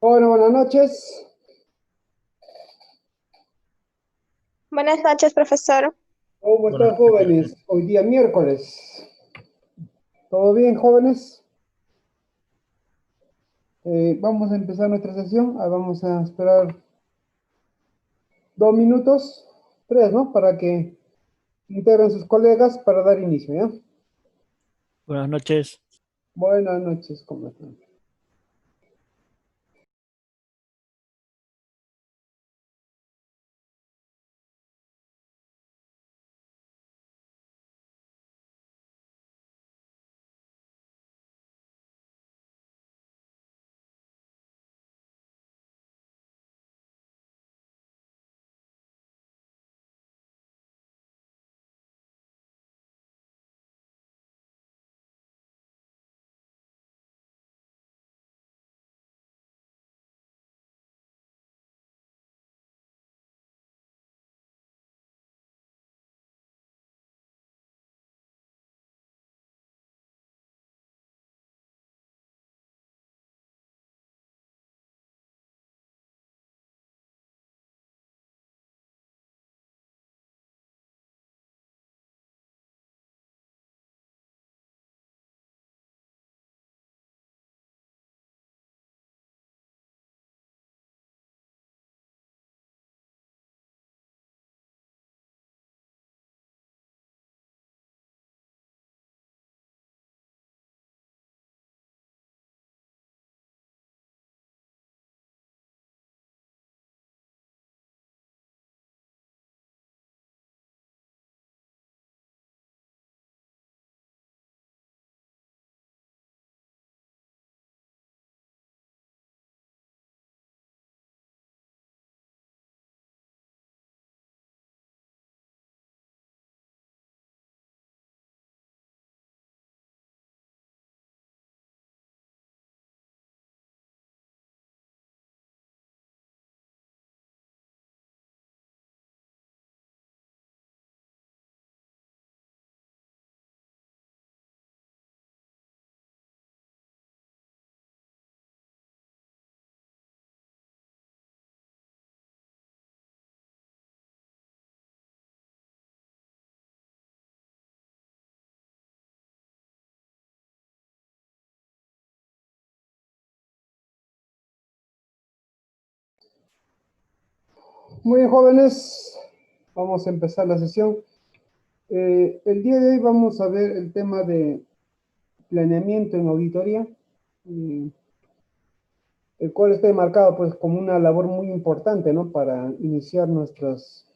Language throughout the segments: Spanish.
Bueno, buenas noches. Buenas noches, profesor. ¿Cómo Buenas están, noches. jóvenes? Hoy día miércoles. ¿Todo bien, jóvenes? Vamos a empezar nuestra sesión. Vamos a esperar 2 minutos, tres, ¿no? Para que integren sus colegas para dar inicio, ¿ya? Buenas noches. Buenas noches, ¿cómo están? Muy bien, jóvenes. Vamos a empezar la sesión. El día de hoy vamos a ver el tema de planeamiento en auditoría, eh, el cual está marcado pues como una labor muy importante, ¿no? Para iniciar nuestras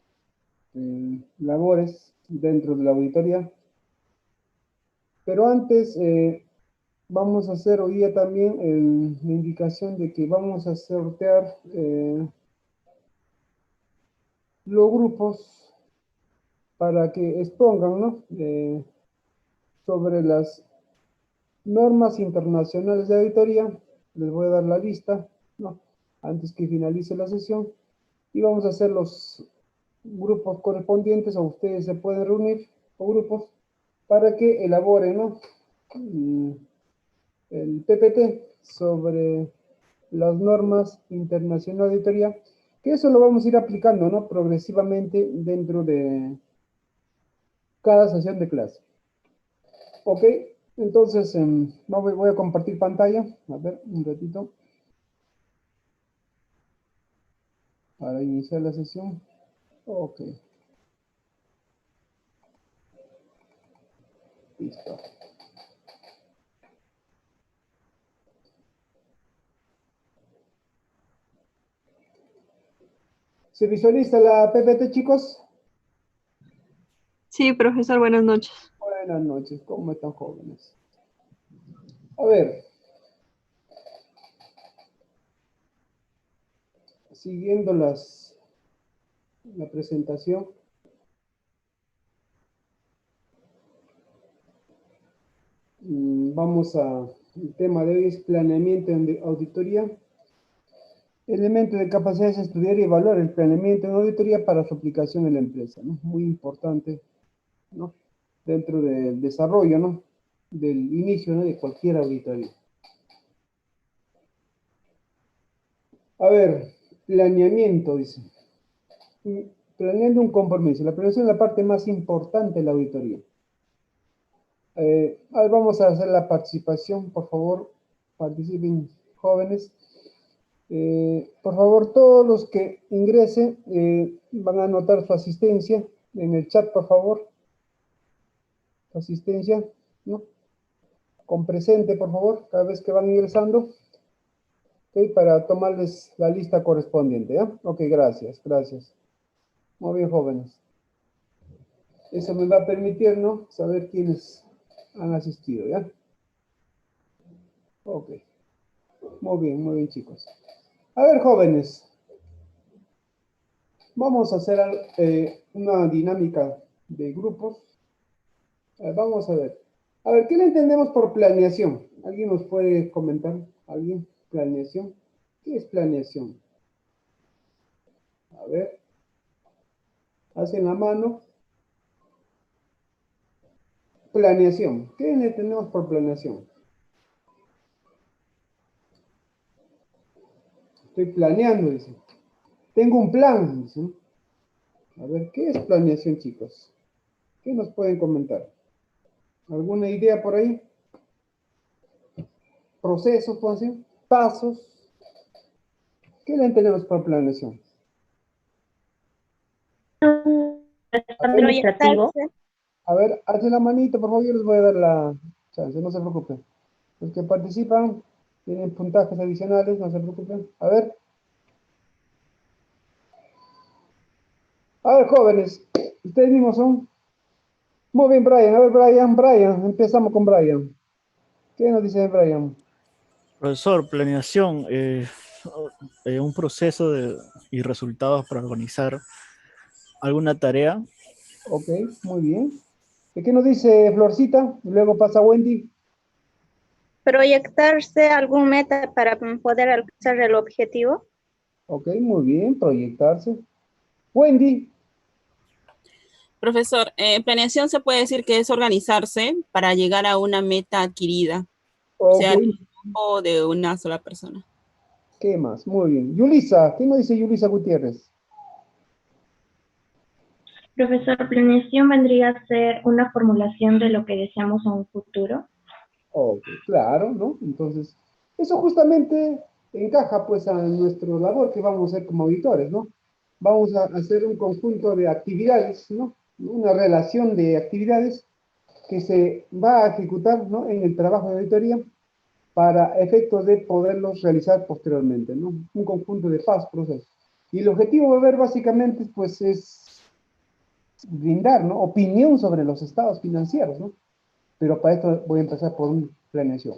labores dentro de la auditoría. Pero antes vamos a hacer hoy día también la indicación de que vamos a sortear los grupos para que expongan, ¿no? Sobre las normas internacionales de auditoría. Les voy a dar la lista, ¿no? Antes que finalice la sesión. Y vamos a hacer los grupos correspondientes, o ustedes se pueden reunir o grupos para que elaboren, ¿no? El PPT sobre las normas internacionales de auditoría, que eso lo vamos a ir aplicando, ¿no? Progresivamente dentro de cada sesión de clase. Ok, entonces voy a compartir pantalla, a ver, un ratito, para iniciar la sesión. Ok, listo. ¿Se visualiza la PPT, chicos? Sí, profesor, buenas noches. Buenas noches, ¿cómo están, jóvenes? A ver, siguiendo la presentación, vamos a, el tema de hoy es planeamiento en auditoría. Elemento de capacidad es estudiar y evaluar el planeamiento en auditoría para su aplicación en la empresa, ¿no? Muy importante, ¿no? Dentro del desarrollo, ¿no? Del inicio, ¿no? De cualquier auditoría. A ver, planeamiento, dice. Planeando un compromiso. La planeación es la parte más importante de la auditoría. A ver, vamos a hacer la participación, por favor, participen jóvenes. Por favor, todos los que ingresen van a anotar su asistencia en el chat, por favor. Su asistencia, ¿no? Con presente, por favor, cada vez que van ingresando. Ok, para tomarles la lista correspondiente, ¿ya? Ok, gracias, gracias. Muy bien, jóvenes. Eso me va a permitir, ¿no? Saber quiénes han asistido, ¿ya? Ok. Muy bien, chicos. A ver, jóvenes. Vamos a hacer una dinámica de grupos. Vamos a ver. A ver, ¿qué le entendemos por planeación? ¿Alguien nos puede comentar? ¿Alguien? ¿Planeación? ¿Qué es planeación? A ver. Hacen la mano. Planeación. ¿Qué le entendemos por planeación? Estoy planeando, dice. Tengo un plan, dice. A ver, ¿qué es planeación, chicos? ¿Qué nos pueden comentar? ¿Alguna idea por ahí? ¿Procesos, pueden ser? ¿Pasos? ¿Qué le entendemos por planeación? Proyectarse. A ver, hace la manito, por favor, yo les voy a dar la chance, no se preocupen. Los que participan tienen puntajes adicionales, no se preocupen. A ver, jóvenes, ustedes mismos son. Muy bien, Brian. A ver, Brian, empezamos con Brian. ¿Qué nos dice Brian? Profesor, planeación, un proceso y resultados para organizar alguna tarea. Ok, muy bien. ¿Y qué nos dice Florcita? Y luego pasa Wendy. Proyectarse algún meta para poder alcanzar el objetivo. Ok, muy bien, proyectarse. Wendy. Profesor, planeación se puede decir que es organizarse para llegar a una meta adquirida, Ok, sea de un grupo o de una sola persona. ¿qué más? Muy bien. Yulisa, ¿qué nos dice Yulisa Gutiérrez? Profesor, planeación vendría a ser una formulación de lo que deseamos en un futuro. Ok, claro, ¿no? Entonces, eso justamente encaja pues a nuestra labor que vamos a hacer como auditores, ¿no? Vamos a hacer un conjunto de actividades, ¿no? Una relación de actividades que se va a ejecutar, ¿no? En el trabajo de auditoría para efectos de poderlos realizar posteriormente, ¿no? Un conjunto de pasos, procesos. Y el objetivo de ver básicamente, pues, es brindar, ¿no? Opinión sobre los estados financieros, ¿no? Pero para esto voy a empezar por una planeación.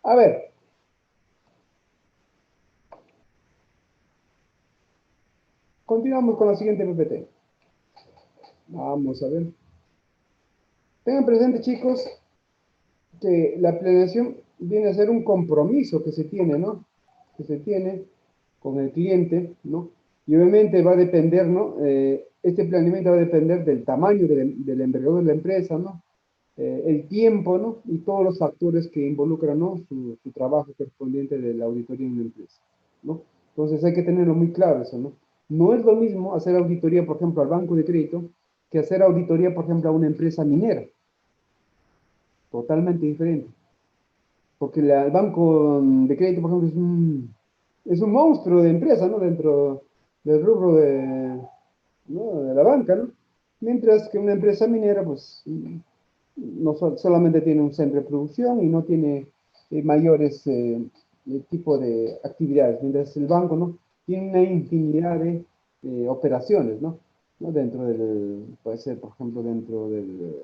A ver. Continuamos con la siguiente PPT. Vamos a ver. Tengan presente, chicos, que la planeación viene a ser un compromiso que se tiene, ¿no? Que se tiene con el cliente, ¿no? Y obviamente va a depender, ¿no? Este planeamiento va a depender del tamaño del envergadura de la empresa, ¿no? El tiempo, ¿no? Y todos los factores que involucran, ¿no? Su trabajo correspondiente de la auditoría en una empresa, ¿no? Entonces hay que tenerlo muy claro eso, ¿no? No es lo mismo hacer auditoría, por ejemplo, al banco de crédito, que hacer auditoría, por ejemplo, a una empresa minera. Totalmente diferente. Porque el banco de crédito, por ejemplo, es un monstruo de empresa, ¿no? Dentro del rubro ¿no? de la banca, ¿no? Mientras que una empresa minera, pues, no solamente tiene un centro de producción y no tiene mayores tipo de actividades, mientras el banco, ¿no? Tiene una infinidad de operaciones, ¿no? ¿No? Dentro puede ser, por ejemplo, dentro del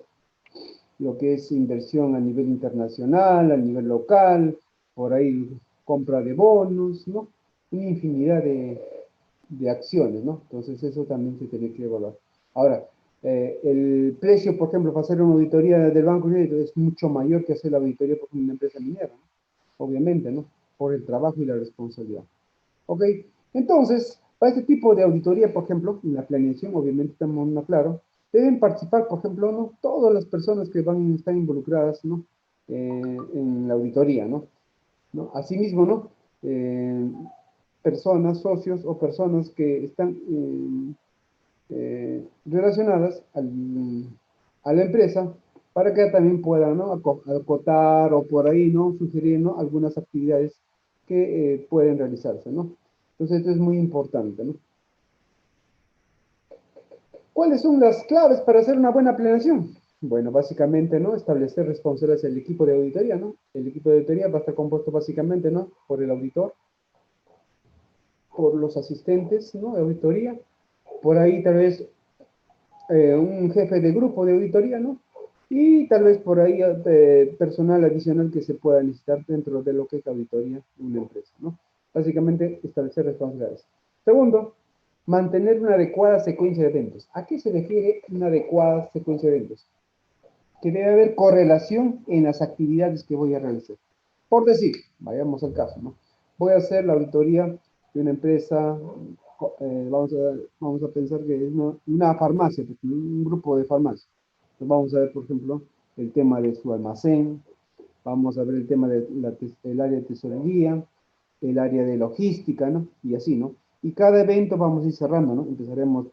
lo que es inversión a nivel internacional, a nivel local, por ahí compra de bonos, ¿no? Una infinidad de acciones, ¿no? Entonces eso también se tiene que evaluar. Ahora, el precio, por ejemplo, para hacer una auditoría del Banco de Crédito es mucho mayor que hacer la auditoría por una empresa minera, ¿no? Obviamente, ¿no? Por el trabajo y la responsabilidad. ¿Ok? Entonces, para este tipo de auditoría, por ejemplo, en la planeación, obviamente estamos claro, deben participar, por ejemplo, ¿no? Todas las personas que están involucradas, ¿no? En la auditoría, ¿no? Asimismo, ¿no? personas, socios o personas que están relacionadas a la empresa para que también puedan, ¿no?, acotar o por ahí, ¿no?, sugerir, ¿no?, algunas actividades que pueden realizarse, ¿no? Entonces, esto es muy importante, ¿no? ¿Cuáles son las claves para hacer una buena planeación? Bueno, básicamente, ¿no?, establecer responsabilidades del equipo de auditoría, ¿no? El equipo de auditoría va a estar compuesto básicamente, ¿no?, por el auditor, por los asistentes, ¿no?, de auditoría, por ahí tal vez un jefe de grupo de auditoría, ¿no? Y tal vez por ahí personal adicional que se pueda necesitar dentro de lo que es la auditoría de una empresa, ¿no? Básicamente, establecer responsabilidades. Segundo, mantener una adecuada secuencia de eventos. ¿A qué se refiere una adecuada secuencia de eventos? Que debe haber correlación en las actividades que voy a realizar. Por decir, vayamos al caso, ¿no? Voy a hacer la auditoría de una empresa, vamos a pensar que es una farmacia, un grupo de farmacias. Entonces vamos a ver, por ejemplo, el tema de su almacén, vamos a ver el tema del área de tesorería, el área de logística, ¿no? Y así, ¿no? Y cada evento vamos a ir cerrando, ¿no? Empezaremos,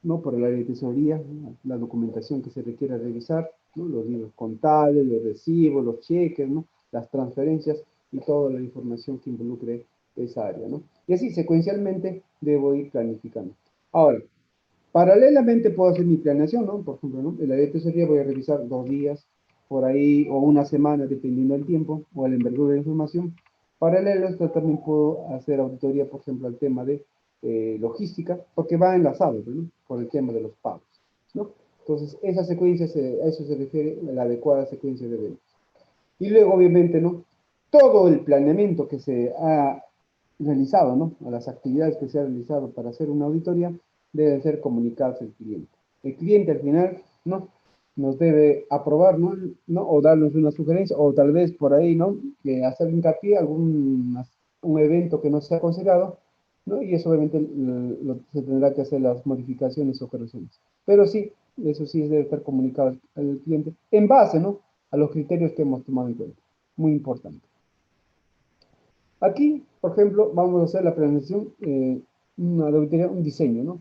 ¿no?, por el área de tesorería, ¿no?, la documentación que se requiere revisar, ¿no?, los libros contables, los recibos, los cheques, ¿no?, las transferencias y toda la información que involucre esa área, ¿no? Y así secuencialmente debo ir planificando. Ahora, paralelamente puedo hacer mi planeación, ¿no? Por ejemplo, ¿no?, el área de tesorería voy a revisar 2 días por ahí o una semana, dependiendo del tiempo o la envergadura de la información. Paralelo a esto también puedo hacer auditoría, por ejemplo, al tema de logística, porque va enlazado, ¿no?, por el tema de los pagos, ¿no? Entonces, esa secuencia, a eso se refiere la adecuada secuencia de eventos. Y luego, obviamente, ¿no?, todo el planeamiento que se ha realizado, ¿no?, a las actividades que se ha realizado para hacer una auditoría, deben ser comunicados al cliente. El cliente al final, ¿no?, nos debe aprobar, ¿no?, o darnos una sugerencia, o tal vez por ahí, ¿no?, que hacer hincapié un evento que no se ha considerado, ¿no?, y eso obviamente se tendrá que hacer las modificaciones o correcciones. Pero sí, eso sí debe estar comunicado al cliente en base, ¿no?, a los criterios que hemos tomado en cuenta. Muy importante. Aquí, por ejemplo, vamos a hacer la planeación, una auditoría, un diseño, ¿no?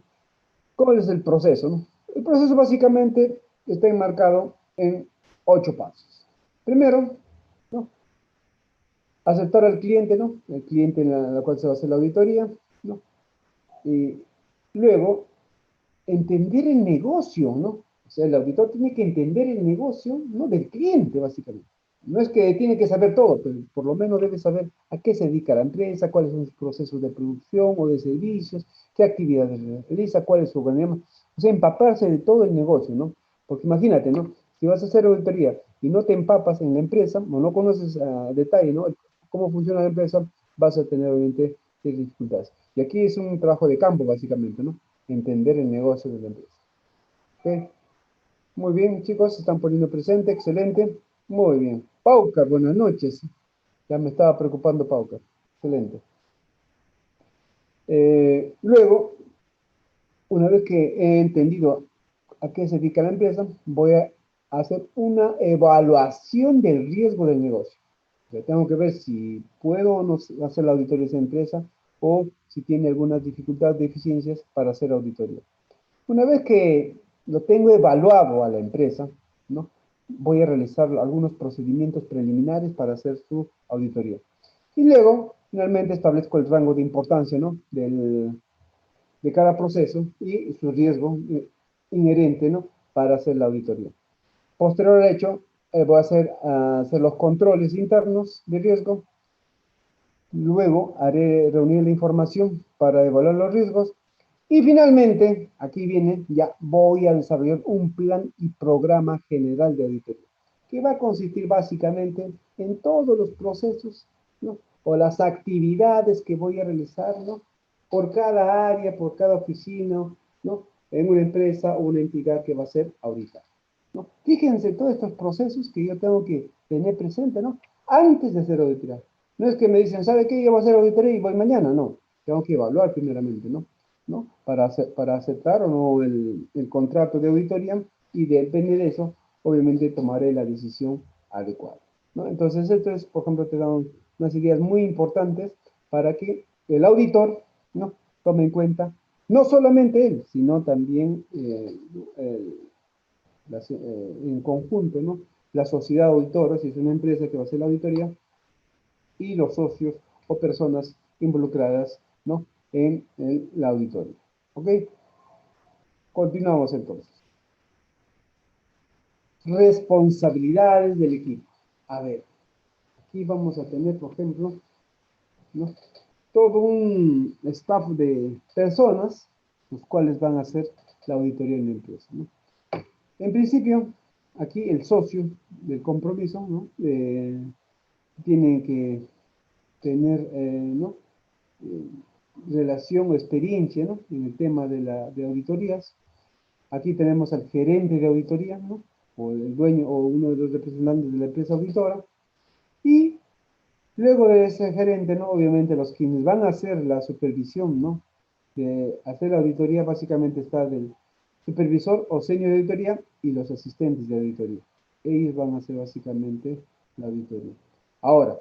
¿Cuál es el proceso, no? El proceso básicamente está enmarcado en 8 pasos. Primero, ¿no?, aceptar al cliente, ¿no?, el cliente en la cual se va a hacer la auditoría, ¿no? Y luego, entender el negocio, ¿no? O sea, el auditor tiene que entender el negocio, ¿no?, del cliente, básicamente. No es que tiene que saber todo, pero por lo menos debe saber a qué se dedica la empresa, cuáles son sus procesos de producción o de servicios, qué actividades realiza, cuál es su organigrama. O sea, empaparse de todo el negocio, ¿no? Porque imagínate, ¿no?, si vas a hacer auditoría y no te empapas en la empresa, o no conoces a detalle, ¿no?, cómo funciona la empresa, vas a tener, obviamente, dificultades. Y aquí es un trabajo de campo, básicamente, ¿no? Entender el negocio de la empresa. ¿Ok? Muy bien, chicos, se están poniendo presente, excelente. Muy bien. Paucar, buenas noches. Ya me estaba preocupando Paucar. Excelente. Luego, una vez que he entendido a qué se dedica la empresa, voy a hacer una evaluación del riesgo del negocio. O sea, tengo que ver si puedo o no hacer la auditoría de esa empresa o si tiene algunas dificultades, deficiencias para hacer auditoría. Una vez que lo tengo evaluado a la empresa, ¿no?, voy a realizar algunos procedimientos preliminares para hacer su auditoría. Y luego, finalmente, establezco el rango de importancia, ¿no?, de cada proceso y su riesgo inherente, ¿no?, para hacer la auditoría. Posterior al hecho, voy a hacer los controles internos de riesgo. Luego haré reunir la información para evaluar los riesgos. Y finalmente, aquí viene, ya voy a desarrollar un plan y programa general de auditoría, que va a consistir básicamente en todos los procesos, ¿no?, o las actividades que voy a realizar, ¿no?, por cada área, por cada oficina, ¿no?, en una empresa o una entidad que va a ser auditada, ¿no? Fíjense todos estos procesos que yo tengo que tener presente, ¿no?, antes de hacer auditoría. No es que me dicen, ¿sabe qué? Yo voy a hacer auditoría y voy mañana, no. Tengo que evaluar primeramente, ¿no? Para aceptar o no el contrato de auditoría, y depende de eso, obviamente tomaré la decisión adecuada, ¿no? Entonces, esto es, por ejemplo, te dan unas ideas muy importantes para que el auditor, ¿no? Tome en cuenta, no solamente él, sino también en conjunto, ¿no? La sociedad auditora, si es una empresa que va a hacer la auditoría, y los socios o personas involucradas, ¿no? En la auditoría. ¿Ok? Continuamos entonces. Responsabilidades del equipo. A ver, aquí vamos a tener, por ejemplo, ¿no? Todo un staff de personas, los cuales van a hacer la auditoría en la empresa, ¿no? En principio, aquí el socio del compromiso, ¿no? Tiene que tener, ¿no? Relación o experiencia, ¿no? En el tema de auditorías. Aquí tenemos al gerente de auditoría, ¿no? O el dueño o uno de los representantes de la empresa auditora. Y luego de ese gerente, ¿no? Obviamente los quienes van a hacer la supervisión, ¿no? De hacer la auditoría básicamente está del supervisor o senior de auditoría y los asistentes de auditoría. Ellos van a hacer básicamente la auditoría. Ahora,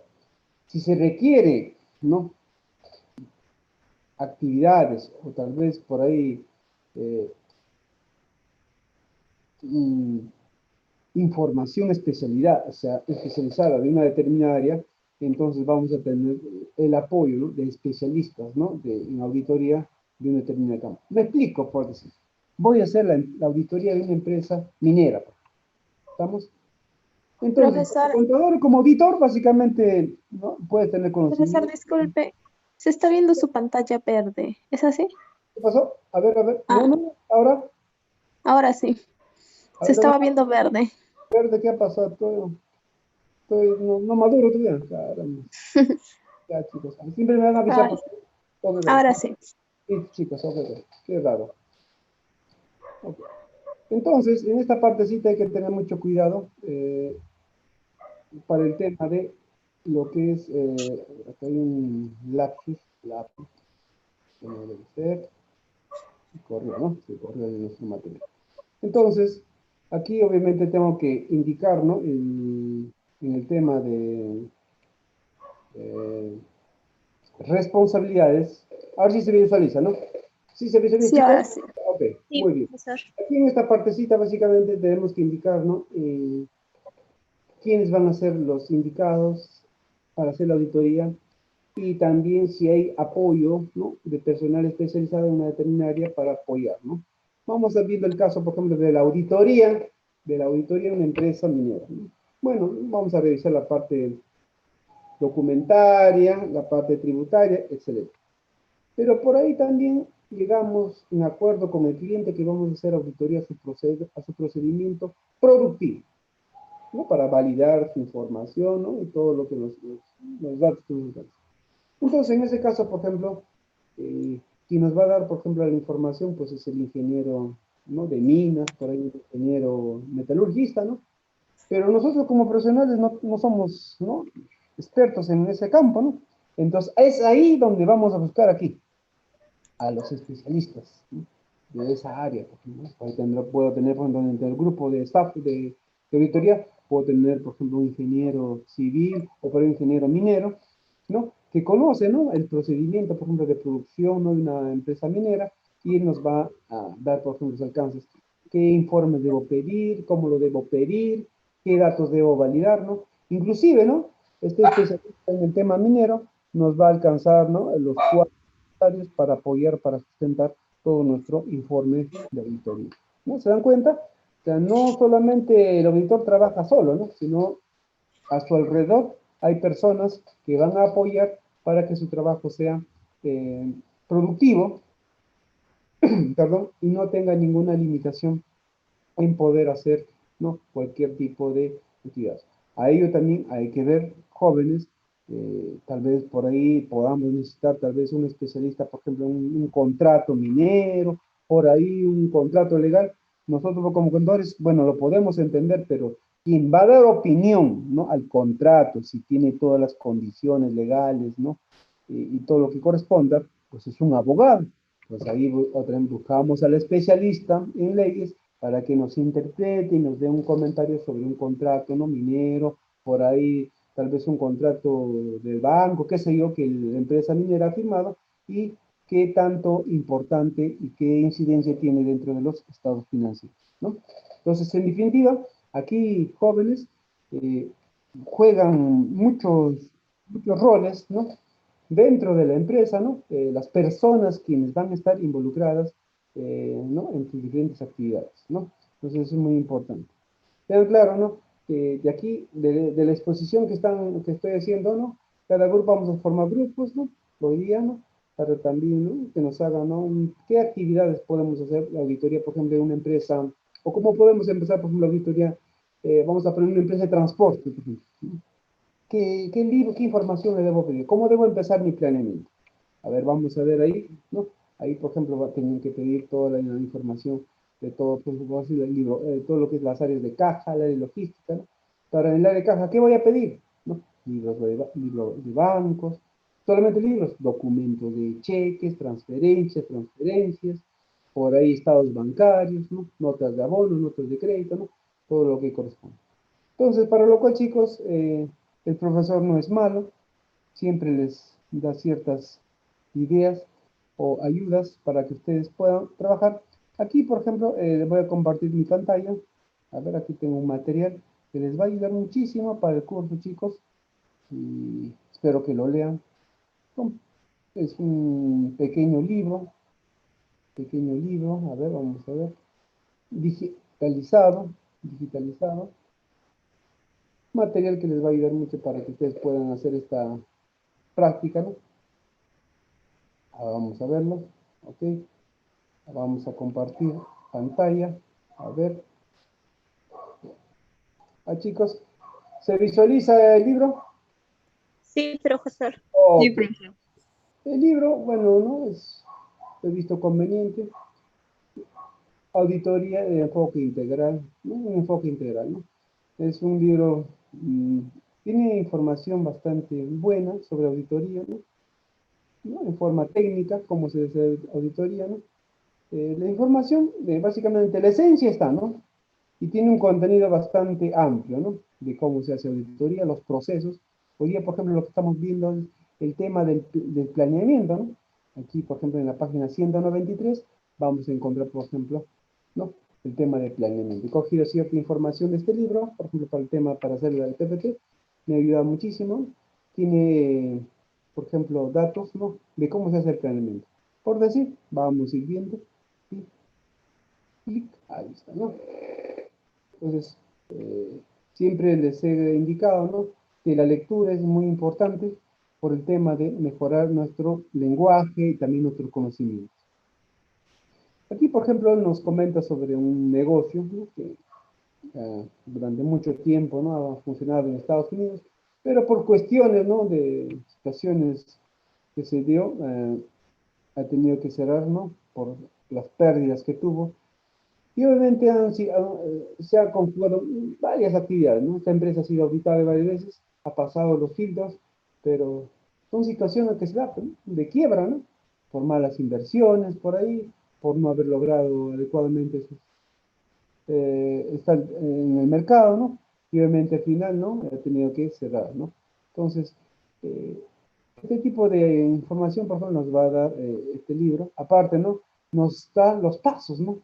si se requiere, ¿no? Actividades o tal vez por ahí información especializada de una determinada área, entonces vamos a tener el apoyo, ¿no? De especialistas, ¿no? En auditoría de un determinado campo. Me explico, por decir. Voy a hacer la auditoría de una empresa minera. ¿Estamos? Entonces, Profesor, como contador, como auditor, básicamente, ¿no? Puede tener profesor, conocimiento. disculpe, se está viendo su pantalla verde, ¿es así? ¿Qué pasó? A ver, a ver. Ah. No, ahora. Ahora sí, A se ver, estaba viendo verde. ¿de qué ha pasado? No maduro todavía. Caramba. Ya, chicos. Siempre me van a avisar. Ay, Ok, ahora sí. sí, chicos, ok. Qué raro. Okay. Entonces, en esta partecita hay que tener mucho cuidado para el tema de lo que es, acá hay un lapsus, que no debe ser, corrió, ¿no? Se corrió de nuestro material. Entonces, aquí obviamente tengo que indicar, ¿no? En el tema de responsabilidades, a ver si se visualiza, ¿no? ¿Sí se visualiza, Sí, chicos? ahora sí. Ok, Sí, muy bien. profesor. Aquí en esta partecita básicamente tenemos que indicar, ¿no? Quiénes van a ser los indicados para hacer la auditoría y también si hay apoyo, ¿no? De personal especializado en una determinada área para apoyar, ¿no? Vamos a viendo el caso, por ejemplo, de la auditoría de una empresa minera, ¿no? Bueno, vamos a revisar la parte documentaria, la parte tributaria, etc. Pero por ahí también llegamos en acuerdo con el cliente que vamos a hacer auditoría a su procedimiento productivo, ¿no? Para validar su información, ¿no? Y todo lo que los datos que nos dan. Entonces, en ese caso, por ejemplo, quien nos va a dar, por ejemplo, la información, pues es el ingeniero, ¿no? De minas, por ahí el ingeniero metalurgista, ¿no? Pero nosotros como profesionales no somos, ¿no? Expertos en ese campo, ¿no? Entonces, es ahí donde vamos a buscar aquí a los especialistas, ¿no? De esa área. ¿No? Puedo tener, por ejemplo, dentro del grupo de staff de auditoría, puedo tener, por ejemplo, un ingeniero civil o por ahí un ingeniero minero, ¿no? Que conoce, ¿no? El procedimiento, por ejemplo, de producción, ¿no? De una empresa minera y él nos va a dar, por ejemplo, los alcances. ¿Qué informes debo pedir? ¿Cómo lo debo pedir? ¿Qué datos debo validar? ¿No? Inclusive, ¿no? Este especialista en el tema minero nos va a alcanzar, ¿no? Los cuatro para apoyar, para sustentar todo nuestro informe de auditoría. ¿No? ¿Se dan cuenta? O sea, no solamente el auditor trabaja solo, ¿no? Sino a su alrededor hay personas que van a apoyar para que su trabajo sea productivo, perdón, y no tenga ninguna limitación en poder hacer, ¿no? Cualquier tipo de actividad. A ello también hay que ver jóvenes, tal vez por ahí podamos necesitar tal vez un especialista, por ejemplo, un contrato minero, por ahí un contrato legal. Nosotros como contadores, bueno, lo podemos entender, pero quien va a dar opinión, ¿no? Al contrato, si tiene todas las condiciones legales, ¿no? Y todo lo que corresponda, pues es un abogado. Pues ahí otra vez buscamos al especialista en leyes para que nos interprete y nos dé un comentario sobre un contrato, ¿no? Minero, por ahí tal vez un contrato del banco, qué sé yo, que la empresa minera ha firmado, y qué tanto importante y qué incidencia tiene dentro de los estados financieros, ¿no? Entonces, en definitiva, aquí jóvenes juegan muchos roles, ¿no? Dentro de la empresa, ¿no? Las personas quienes van a estar involucradas, ¿no? En sus diferentes actividades, ¿no? Entonces, eso es muy importante. Pero claro, ¿no? Que de aquí, de la exposición que estoy haciendo, ¿no? Cada grupo vamos a formar grupos, ¿no? Hoy día, ¿no? Para también, ¿no? Que nos hagan, ¿no? ¿Qué actividades podemos hacer? La auditoría, por ejemplo, de una empresa, o cómo podemos empezar, por ejemplo, la auditoría, vamos a poner una empresa de transporte, por ejemplo, ¿no? ¿Qué libro, qué información le debo pedir? ¿Cómo debo empezar mi planeamiento? A ver, vamos a ver ahí, ¿no? Ahí, por ejemplo, va a tener que pedir toda la información de todo, por ejemplo, el libro, todo lo que es las áreas de caja, la área de logística, ¿no? Para el área de caja, ¿qué voy a pedir? ¿No? Libros de bancos, solamente libros, documentos de cheques, transferencias, por ahí estados bancarios, ¿no? Notas de abono, notas de crédito, ¿no? Todo lo que corresponde. Entonces, para lo cual, chicos, el profesor no es malo, siempre les da ciertas ideas o ayudas para que ustedes puedan trabajar. Aquí, por ejemplo, les voy a compartir mi pantalla. A ver, aquí tengo un material que les va a ayudar muchísimo para el curso, chicos. Y espero que lo lean. Es un pequeño libro. A ver, vamos a ver. Digitalizado. Material que les va a ayudar mucho para que ustedes puedan hacer esta práctica, ¿no? Vamos a verlo, ok. Vamos a compartir pantalla. A ver. Chicos, ¿se visualiza el libro? Sí, profesor. Sí, Ok. profesor. El libro, bueno, no es, he visto conveniente. Auditoría de enfoque integral, ¿no? Un enfoque integral, ¿no? Es un libro, tiene información bastante buena sobre auditoría, ¿no? ¿No? En forma técnica, cómo se hace auditoría, ¿no? La información, básicamente, la esencia está, ¿no? Y tiene un contenido bastante amplio, ¿no? De cómo se hace auditoría, los procesos. Hoy día, por ejemplo, lo que estamos viendo es el tema del planeamiento, ¿no? Aquí, por ejemplo, en la página 193, vamos a encontrar, por ejemplo, ¿no? El tema del planeamiento. He cogido cierta información de este libro, por ejemplo, para el tema, para hacer el PPT, me ayuda muchísimo. Tiene, por ejemplo, datos, ¿no? De cómo se hace el planeamiento. Por decir, vamos a ir viendo. Y clic, ahí está, ¿no? Entonces, siempre les he indicado, ¿no? Que la lectura es muy importante por el tema de mejorar nuestro lenguaje y también nuestro conocimiento. Aquí, por ejemplo, nos comenta sobre un negocio, ¿no? Que durante mucho tiempo, ¿no? Ha funcionado en Estados Unidos, pero por cuestiones, ¿no? De situaciones que se dio, ha tenido que cerrar, ¿no? Por las pérdidas que tuvo. Y obviamente se han configurado varias actividades, ¿no? Esta empresa ha sido auditada varias veces, ha pasado los filtros, pero son situaciones que se dan, ¿no? De quiebra, ¿no? Por malas inversiones por ahí, por no haber logrado adecuadamente estar en el mercado, ¿no? Y obviamente al final, ¿no? Ha tenido que cerrar, ¿no? Entonces, eh, este tipo de información, por ejemplo, nos va a dar este libro. Aparte, ¿no? Nos da los pasos, ¿no?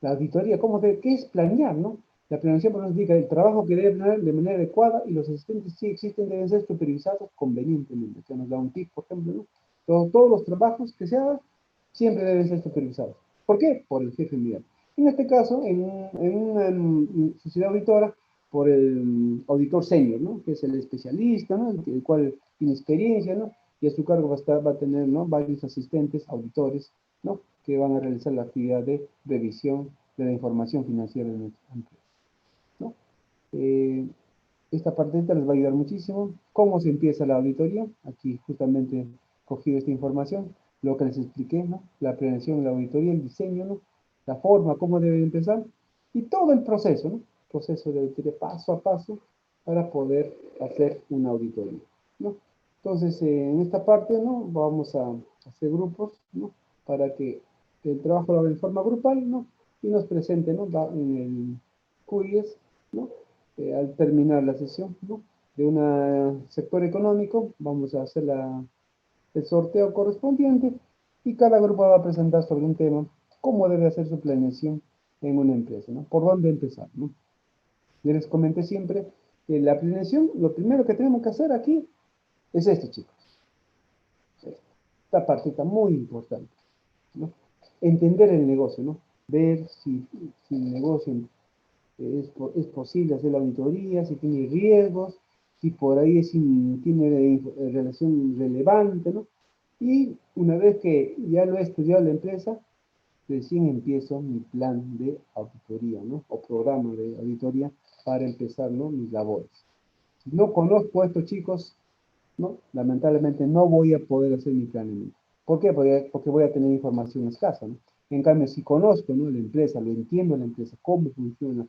La auditoría, ¿qué es planear, no? La planeación por nos indica el trabajo que debe planear de manera adecuada y los asistentes, si existen, deben ser supervisados convenientemente. Que nos da un tip, por ejemplo, ¿no? Todos los trabajos que se hagan siempre deben ser supervisados. ¿Por qué? Por el jefe enviado. En este caso, en una sociedad auditora, por el auditor senior, ¿no? Que es el especialista, ¿no? El cual tiene experiencia, ¿no? Y a su cargo va a tener, ¿no? Varios asistentes, auditores, ¿no? Que van a realizar la actividad de revisión de la información financiera de nuestra empresa, ¿no? Esta partecita les va a ayudar muchísimo. ¿Cómo se empieza la auditoría? Aquí justamente he cogido esta información, lo que les expliqué, ¿no? La planeación, la auditoría, el diseño, ¿no? La forma, cómo debe empezar, y todo el proceso, ¿no? Proceso de auditoría paso a paso para poder hacer una auditoría, ¿no? Entonces, en esta parte, ¿no? Vamos a hacer grupos, ¿no? Para que el trabajo lo haga en forma grupal, ¿no? Y nos presente, ¿no? En el quiz, ¿no? Al terminar la sesión, ¿no? de un sector económico. Vamos a hacer el sorteo correspondiente y cada grupo va a presentar sobre un tema, cómo debe hacer su planeación en una empresa, ¿no? Por dónde empezar, ¿no? Yo les comenté siempre que la planeación, lo primero que tenemos que hacer aquí es esto, chicos. Esta partita muy importante, ¿no? Entender el negocio, ¿no? Ver si el negocio es posible hacer la auditoría, si tiene riesgos, si por ahí tiene relación relevante, ¿no? Y una vez que ya lo he estudiado la empresa, recién empiezo mi plan de auditoría, ¿no? O programa de auditoría para empezar, ¿no? Mis labores. Si no conozco esto, chicos, ¿no? Lamentablemente no voy a poder hacer mi planeamiento. ¿Por qué? Porque voy a tener información escasa, ¿no? En cambio, si conozco, ¿no? La empresa, lo entiendo la empresa, cómo funciona,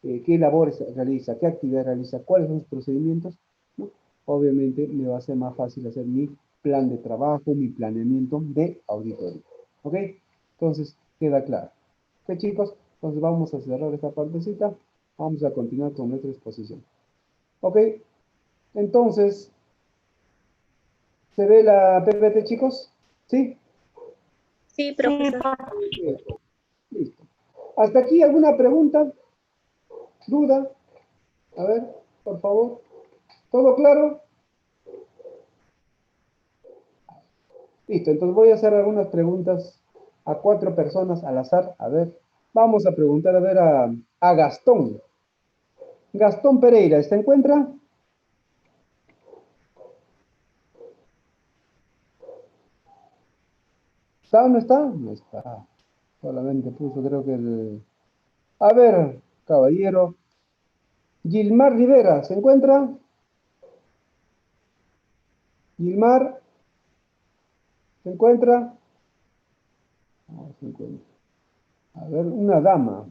qué labores realiza, qué actividad realiza, cuáles son sus procedimientos, ¿no? Obviamente me va a ser más fácil hacer mi plan de trabajo, mi planeamiento de auditoría. ¿Ok? Entonces, queda claro. ¿Ok, chicos? Entonces vamos a cerrar esta partecita. Vamos a continuar con nuestra exposición. ¿Ok? Entonces, ¿se ve la PPT, chicos? ¿Sí? Sí, profesor. Listo. Listo. ¿Hasta aquí alguna pregunta? ¿Duda? A ver, por favor. ¿Todo claro? Listo, entonces voy a hacer algunas preguntas a 4 personas al azar. A ver, vamos a preguntar a ver a Gastón. Gastón Pereira, ¿se encuentra? ¿Está o no está? No está. Solamente puso, creo que el... A ver, caballero. Gilmar Rivera, ¿se encuentra? Gilmar, ¿se encuentra? No se encuentra. A ver, una dama.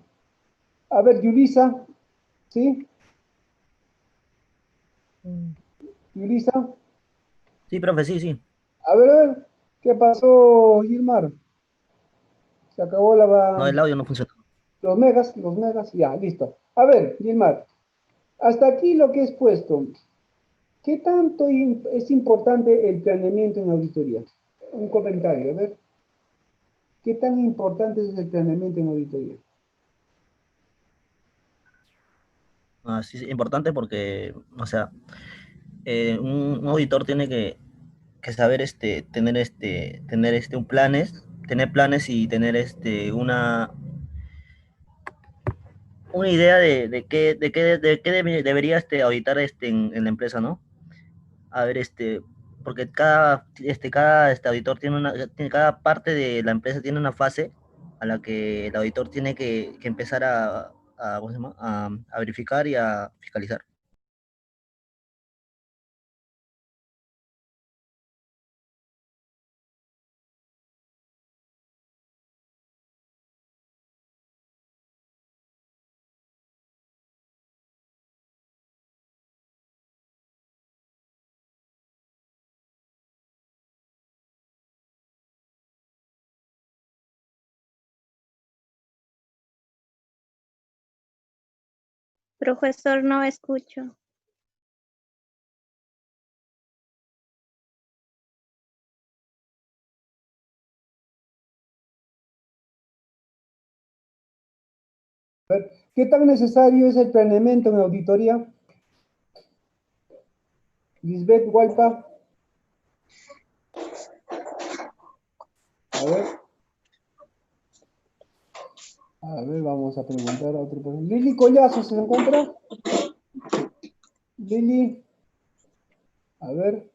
A ver, Yulisa, ¿sí? Yulisa. Sí, profe, sí, sí. A ver, ¿qué pasó, Gilmar? Se acabó No, el audio no funciona. los megas, ya, listo. A ver, Gilmar, hasta aquí lo que es puesto. ¿Qué tanto es importante el planeamiento en auditoría? Un comentario, a ver. ¿Qué tan importante es el planeamiento en auditoría? Ah, sí, sí, importante porque, o sea, un auditor tiene que saber tener un planes, tener planes y tener una idea debería auditar en la empresa, ¿no? A ver, porque cada auditor cada parte de la empresa tiene una fase a la que el auditor tiene que empezar ¿cómo se llama? A verificar y a fiscalizar. Profesor, no escucho. ¿Qué tan necesario es el planeamiento en auditoría? Lisbeth Hualpa. A ver. A ver, vamos a preguntar a otro persona. Lili Collazo, ¿se encuentra? Lili. A ver.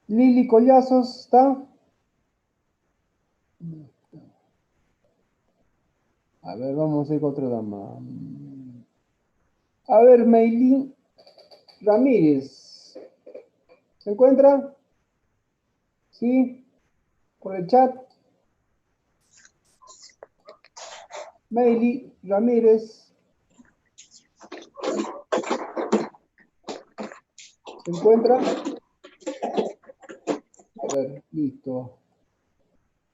Lili Collazos, ¿está? A ver, vamos a ir con otra dama. A ver, Meilín Ramírez. ¿Se encuentra? Sí. Por el chat. Meili Ramírez. ¿Se encuentra? A ver, listo.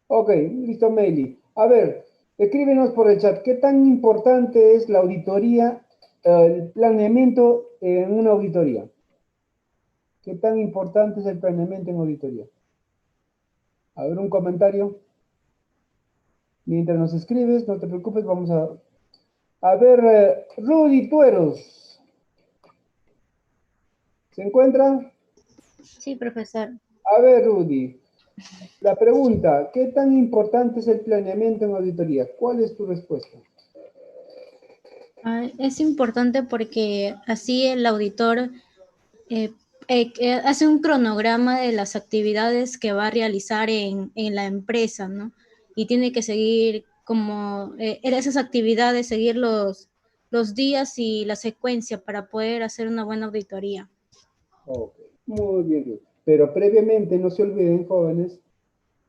Ok, listo, Meili. A ver, escríbenos por el chat. ¿Qué tan importante es la auditoría el planeamiento en una auditoría. ¿Qué tan importante es el planeamiento en auditoría? A ver, un comentario. Mientras nos escribes, no te preocupes, vamos a ver, Rudy Tueros. ¿Se encuentra? Sí, profesor. A ver, Rudy. La pregunta, ¿qué tan importante es el planeamiento en auditoría? ¿Cuál es tu respuesta? Es importante porque así el auditor eh, hace un cronograma de las actividades que va a realizar en la empresa, ¿no? Y tiene que seguir como en esas actividades, seguir los días y la secuencia para poder hacer una buena auditoría. Ok, muy bien, Rudy. Pero previamente, no se olviden, jóvenes,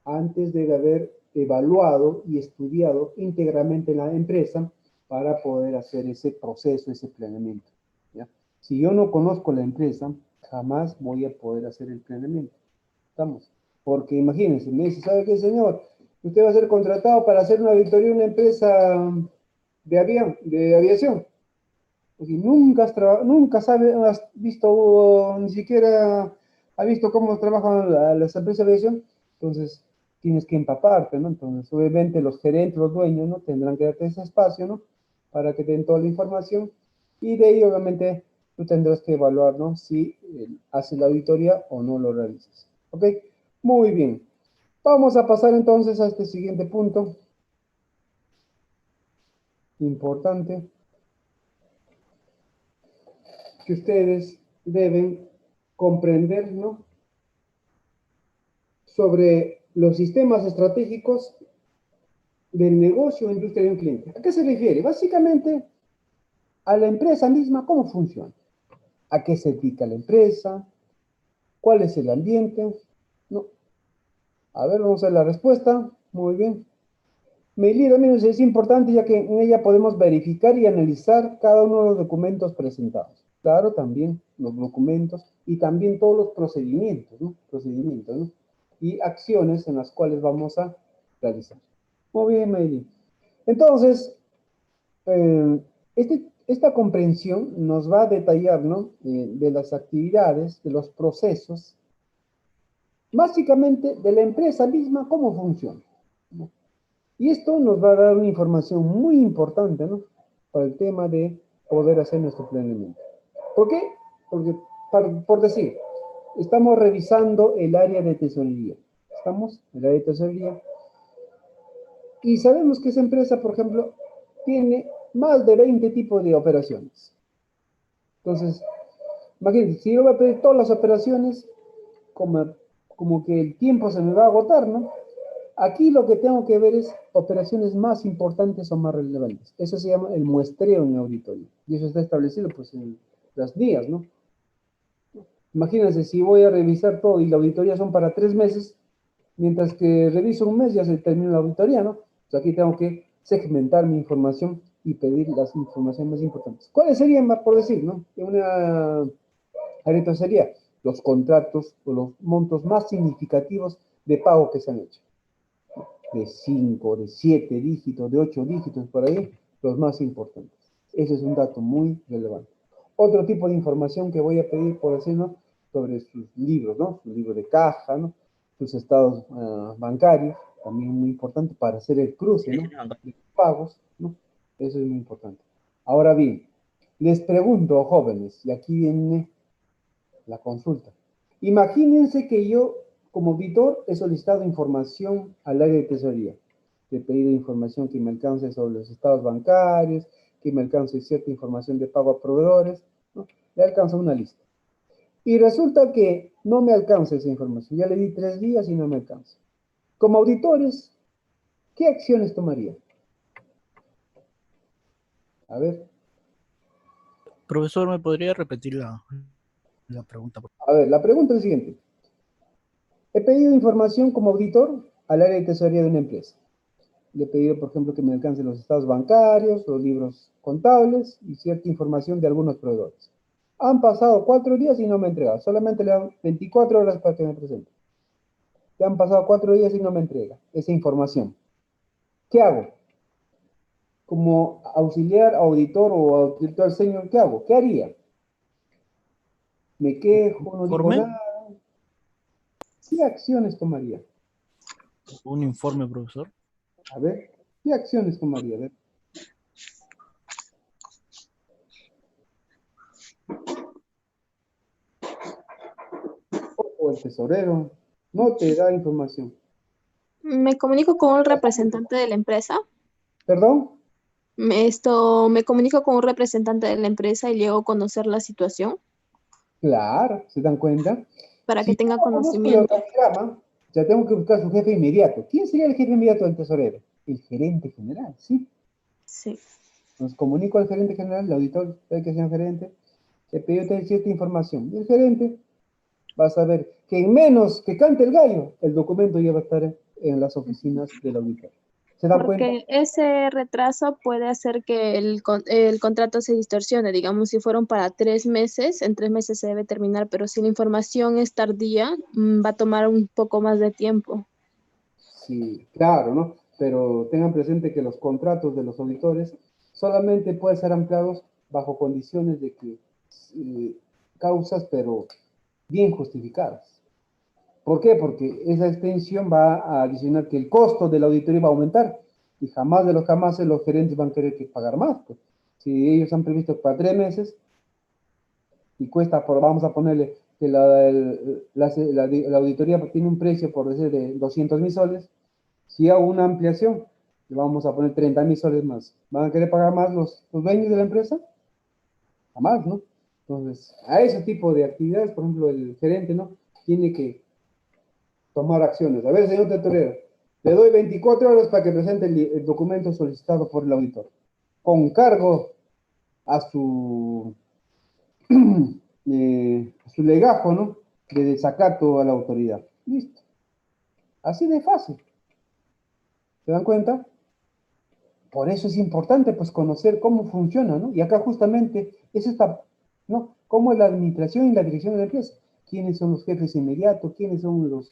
antes de haber evaluado y estudiado íntegramente la empresa para poder hacer ese proceso, ese planeamiento, ¿ya? Si yo no conozco la empresa, jamás voy a poder hacer el planeamiento. ¿Estamos? Porque imagínense, me dice, ¿sabe qué, señor? Usted va a ser contratado para hacer una auditoría en una empresa de aviación. Porque nunca has visto, ni siquiera has visto cómo trabajan las empresas de aviación. Entonces, tienes que empaparte, ¿no? Entonces, obviamente, los gerentes, los dueños, ¿no? Tendrán que darte ese espacio, ¿no? Para que te den toda la información. Y de ahí, obviamente, tú tendrás que evaluar, ¿no? Si haces la auditoría o no lo realizas. ¿Ok? Muy bien. Vamos a pasar entonces a este siguiente punto. Importante. Que ustedes deben comprender, ¿no? Sobre los sistemas estratégicos del negocio o industria de un cliente. ¿A qué se refiere? Básicamente a la empresa misma, cómo funciona, a qué se dedica la empresa, cuál es el ambiente, ¿no? A ver, vamos a ver la respuesta. Muy bien. Meili también es importante ya que en ella podemos verificar y analizar cada uno de los documentos presentados. Claro, también los documentos y también todos los procedimientos, ¿no? Procedimientos, ¿no? Y acciones en las cuales vamos a realizar. Muy bien, Meili. Entonces, esta comprensión nos va a detallar, ¿no? De las actividades, de los procesos, básicamente de la empresa misma, cómo funciona, ¿no? Y esto nos va a dar una información muy importante, ¿no? Para el tema de poder hacer nuestro planeamiento. ¿Por qué? Porque, por decir, estamos revisando el área de tesorería. Estamos en el área de tesorería. Y sabemos que esa empresa, por ejemplo, tiene más de 20 tipos de operaciones. Entonces, imagínense, si yo voy a pedir todas las operaciones, como que el tiempo se me va a agotar, ¿no? Aquí lo que tengo que ver es operaciones más importantes o más relevantes. Eso se llama el muestreo en auditoría. Y eso está establecido pues en las guías, ¿no? Imagínense, si voy a revisar todo y la auditoría son para 3 meses, mientras que reviso un mes ya se termina la auditoría, ¿no? Entonces aquí tengo que segmentar mi información y pedir las informaciones más importantes. ¿Cuáles serían, por decir, ¿no? Una auditoría sería los contratos o los montos más significativos de pago que se han hecho. De 5, de 7 dígitos, de 8 dígitos, por ahí, los más importantes. Ese es un dato muy relevante. Otro tipo de información que voy a pedir, por decirlo, sobre sus libros, ¿no? Sus libros de caja, ¿no? Sus estados bancarios, también muy importante para hacer el cruce, ¿no? De pagos, ¿no? Eso es muy importante. Ahora bien, les pregunto, jóvenes, y aquí viene la consulta. Imagínense que yo, como auditor, he solicitado información al área de tesorería. Le he pedido información que me alcance sobre los estados bancarios, que me alcance cierta información de pago a proveedores, ¿no? Le alcanza una lista. Y resulta que no me alcanza esa información. Ya le di 3 días y no me alcanza. Como auditores, ¿qué acciones tomaría? A ver. Profesor, ¿me podría repetir la pregunta? A ver, la pregunta es la siguiente. He pedido información como auditor al área de tesorería de una empresa. Le he pedido, por ejemplo, que me alcancen los estados bancarios, los libros contables y cierta información de algunos proveedores. Han pasado 4 días y no me ha entregado. Solamente le dan 24 horas para que me presente. Le han pasado 4 días y no me entrega esa información. ¿Qué hago? como auxiliar, auditor o auditor senior, ¿qué hago? ¿Qué haría? ¿Me quejo? ¿No digo ¿Informe? nada? ¿Qué acciones tomaría? Un informe, profesor. A ver, ¿qué acciones tomaría? A ver. O el tesorero no te da información. Me comunico con un representante de la empresa. ¿Perdón? Me comunico con un representante de la empresa y llego a conocer la situación Claro, ¿se dan cuenta? para Si que yo tenga no conozco el conocimiento. organigrama, ya tengo que buscar su jefe inmediato. ¿Quién sería el jefe inmediato del tesorero? El gerente general, ¿sí? Sí. Nos comunico al gerente general, el auditor, sabe que sea un gerente, le pidió cierta información. Y el gerente va a saber que en menos que cante el gallo, el documento ya va a estar en las oficinas del auditor. ¿Se dan cuenta? Porque ese retraso puede hacer que el contrato se distorsione. Digamos, si fueron para 3 meses, en 3 meses se debe terminar, pero si la información es tardía, va a tomar un poco más de tiempo. Sí, claro, ¿no? Pero tengan presente que los contratos de los auditores solamente pueden ser ampliados bajo condiciones de que causas, pero bien justificadas. ¿Por qué? Porque esa extensión va a adicionar que el costo de la auditoría va a aumentar y jamás de los jamases los gerentes van a querer que pagar más. Pues. Si ellos han previsto para 3 meses y cuesta, vamos a ponerle que la auditoría tiene un precio, por decir, de 200.000 soles, si hago una ampliación, le vamos a poner 30.000 soles más. ¿Van a querer pagar más los dueños de la empresa? Jamás, ¿no? Entonces, a ese tipo de actividades, por ejemplo, el gerente, ¿no? Tiene que tomar acciones. A ver, señor tesorero, le doy 24 horas para que presente el documento solicitado por el auditor, con cargo a su legajo, ¿no? De desacato a la autoridad. Listo. Así de fácil. ¿Se dan cuenta? Por eso es importante, pues, conocer cómo funciona, ¿no? Y acá justamente es esta, ¿no? Cómo es la administración y la dirección de la empresa. ¿Quiénes son los jefes inmediatos? ¿Quiénes son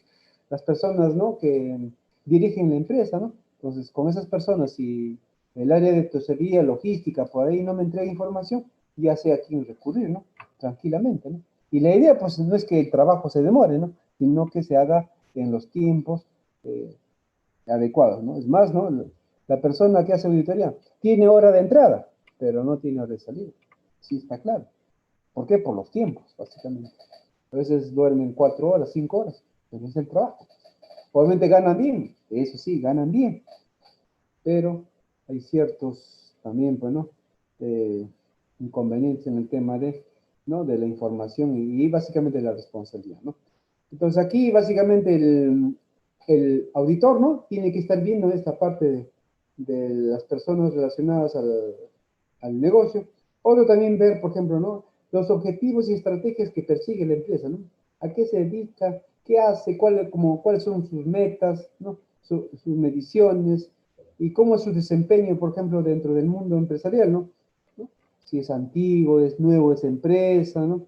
las personas, ¿no? Que dirigen la empresa, ¿no? Entonces, con esas personas, si el área de tesorería, logística, por ahí no me entrega información, ya sé a quién recurrir, ¿no? Tranquilamente, ¿no? Y la idea, pues, no es que el trabajo se demore, ¿no? Sino que se haga en los tiempos adecuados, ¿no? Es más, ¿no? La persona que hace auditoría tiene hora de entrada, pero no tiene hora de salida. Sí, está claro. ¿Por qué? Por los tiempos, básicamente. A veces duermen 4 horas, 5 horas, pero es el trabajo. Obviamente ganan bien, eso sí, ganan bien, pero hay ciertos también, pues, ¿no? Inconvenientes en el tema ¿no? De la información y básicamente la responsabilidad, ¿no? Entonces aquí básicamente el auditor, ¿no? Tiene que estar viendo esta parte de las personas relacionadas al negocio. Otro también ver, por ejemplo, ¿no? Los objetivos y estrategias que persigue la empresa, ¿no? ¿A qué se dedica? ¿Qué hace? ¿Cuáles son sus metas? ¿No? Sus mediciones y cómo es su desempeño, por ejemplo, dentro del mundo empresarial, ¿no? ¿No? Si es antiguo, es nuevo, es empresa, ¿no?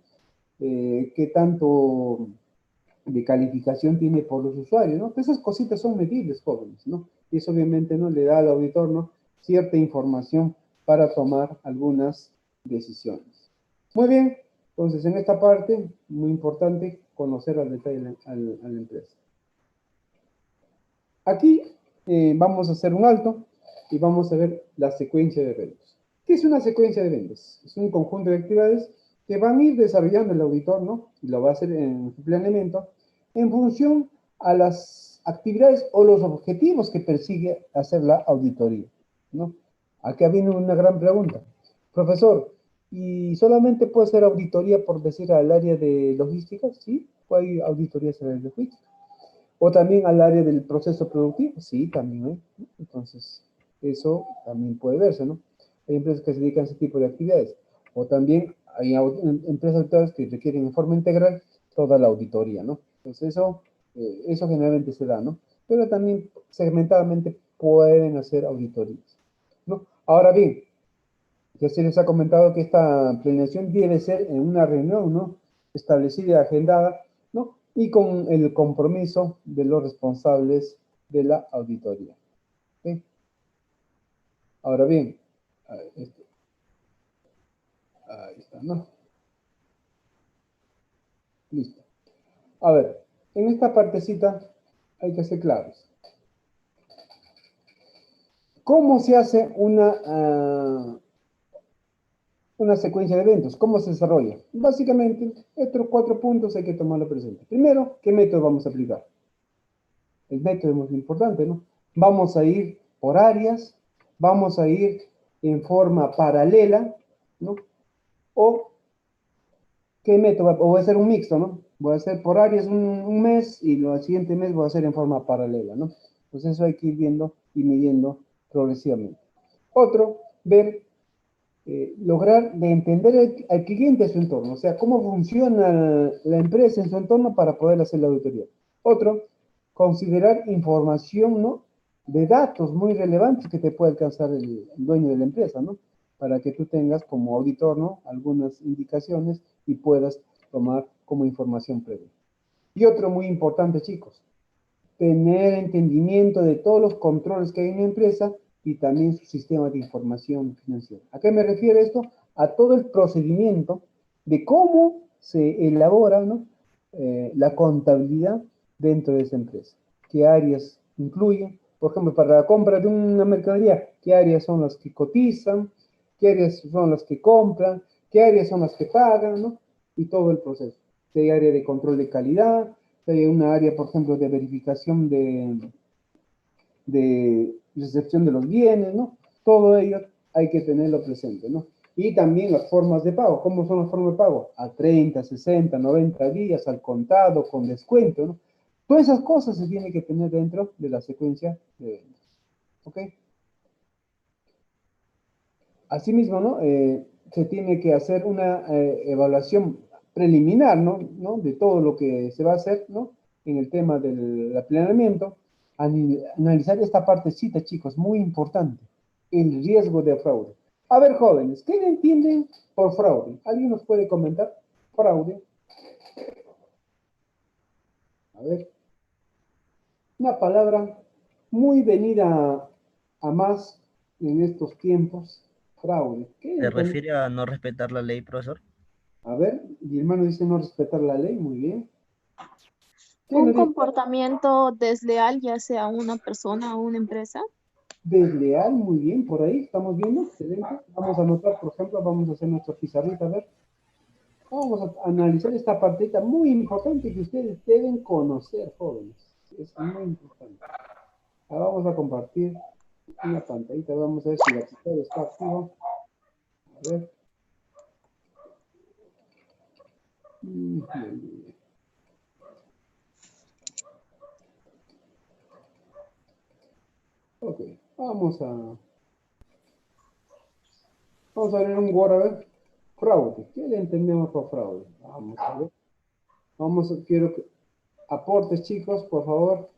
¿Qué tanto de calificación tiene por los usuarios, ¿no? Esas cositas son medibles, jóvenes, ¿no? Y eso obviamente, ¿no? Le da al auditor, ¿no? Cierta información para tomar algunas decisiones. Muy bien, entonces en esta parte, muy importante conocer al detalle a la empresa. Aquí vamos a hacer un alto y vamos a ver la secuencia de eventos. ¿Qué es una secuencia de eventos? Es un conjunto de actividades que van a ir desarrollando el auditor, ¿no? Y lo va a hacer en su planeamiento en función a las actividades o los objetivos que persigue hacer la auditoría, ¿no? Aquí viene una gran pregunta. Profesor, ¿y solamente puede ser auditoría por decir al área de logística? Sí, hay auditorías en el área de logística. O también al área del proceso productivo, sí, también hay. ¿No? Entonces, eso también puede verse, ¿no? Hay empresas que se dedican a ese tipo de actividades. O también hay empresas que requieren en forma integral toda la auditoría, ¿no? Entonces, eso generalmente se da, ¿no? Pero también segmentadamente pueden hacer auditorías, ¿no? Ahora bien, ya se les ha comentado que esta planeación debe ser en una reunión, ¿no? Establecida y agendada, ¿no? Y con el compromiso de los responsables de la auditoría. ¿Sí? Ahora bien, A ver, ahí está, ¿no? Listo. A ver, en esta partecita hay que ser claros. ¿Cómo se hace una secuencia de eventos? ¿Cómo se desarrolla? Básicamente, estos 4 puntos hay que tomarlo presente. Primero, ¿qué método vamos a aplicar? El método es muy importante, ¿no? Vamos a ir por áreas, vamos a ir en forma paralela, ¿no? O, ¿qué método? O voy a hacer un mixto, ¿no? Voy a hacer por áreas un mes y el siguiente mes voy a hacer en forma paralela, ¿no? Entonces eso hay que ir viendo y midiendo progresivamente. Otro, ver, lograr de entender al cliente en su entorno, o sea, cómo funciona la empresa en su entorno para poder hacer la auditoría. Otro, considerar información, ¿no? De datos muy relevantes que te puede alcanzar el dueño de la empresa, ¿no? Para que tú tengas como auditor, ¿no? Algunas indicaciones y puedas tomar como información previa. Y otro muy importante, chicos, tener entendimiento de todos los controles que hay en la empresa y también su sistema de información financiera. ¿A qué me refiero esto? A todo el procedimiento de cómo se elabora, ¿no? La contabilidad dentro de esa empresa. ¿Qué áreas incluye? Por ejemplo, para la compra de una mercadería, ¿qué áreas son las que cotizan? ¿Qué áreas son las que compran? ¿Qué áreas son las que pagan? ¿No? Y todo el proceso. Si hay área de control de calidad, si hay una área, por ejemplo, de verificación de recepción de los bienes, ¿no? Todo ello hay que tenerlo presente, ¿no? Y también las formas de pago. ¿Cómo son las formas de pago? A 30, 60, 90 días, al contado, con descuento, ¿no? Todas esas cosas se tienen que tener dentro de la secuencia de eventos. ¿Ok? Asimismo, ¿no? Se tiene que hacer una evaluación preliminar, ¿no? De todo lo que se va a hacer, ¿no? En el tema del planeamiento. Analizar esta partecita, chicos, muy importante. El riesgo de fraude. A ver, jóvenes, ¿qué entienden por fraude? ¿Alguien nos puede comentar? Fraude. A ver. Una palabra muy venida a más en estos tiempos. Fraude. ¿Qué ¿Se entienden? refiere a no respetar la ley, profesor? A ver, mi hermano dice no respetar la ley, muy bien. ¿Qué Un nos dice? comportamiento desleal, ya sea una persona o una empresa. Desleal, muy bien, por ahí estamos viendo, excelente. Vamos a anotar, por ejemplo, vamos a hacer nuestra pizarrita, a ver. Vamos a analizar esta partita muy importante que ustedes deben conocer, jóvenes. Es muy importante. Ahora vamos a compartir una pantallita, vamos a ver si la pizarra está activa. A ver. Bien, bien. Ok, vamos a ver un Word, a ver. Fraude. ¿Qué le entendemos por fraude? Vamos a ver. Quiero que aportes, chicos, por favor.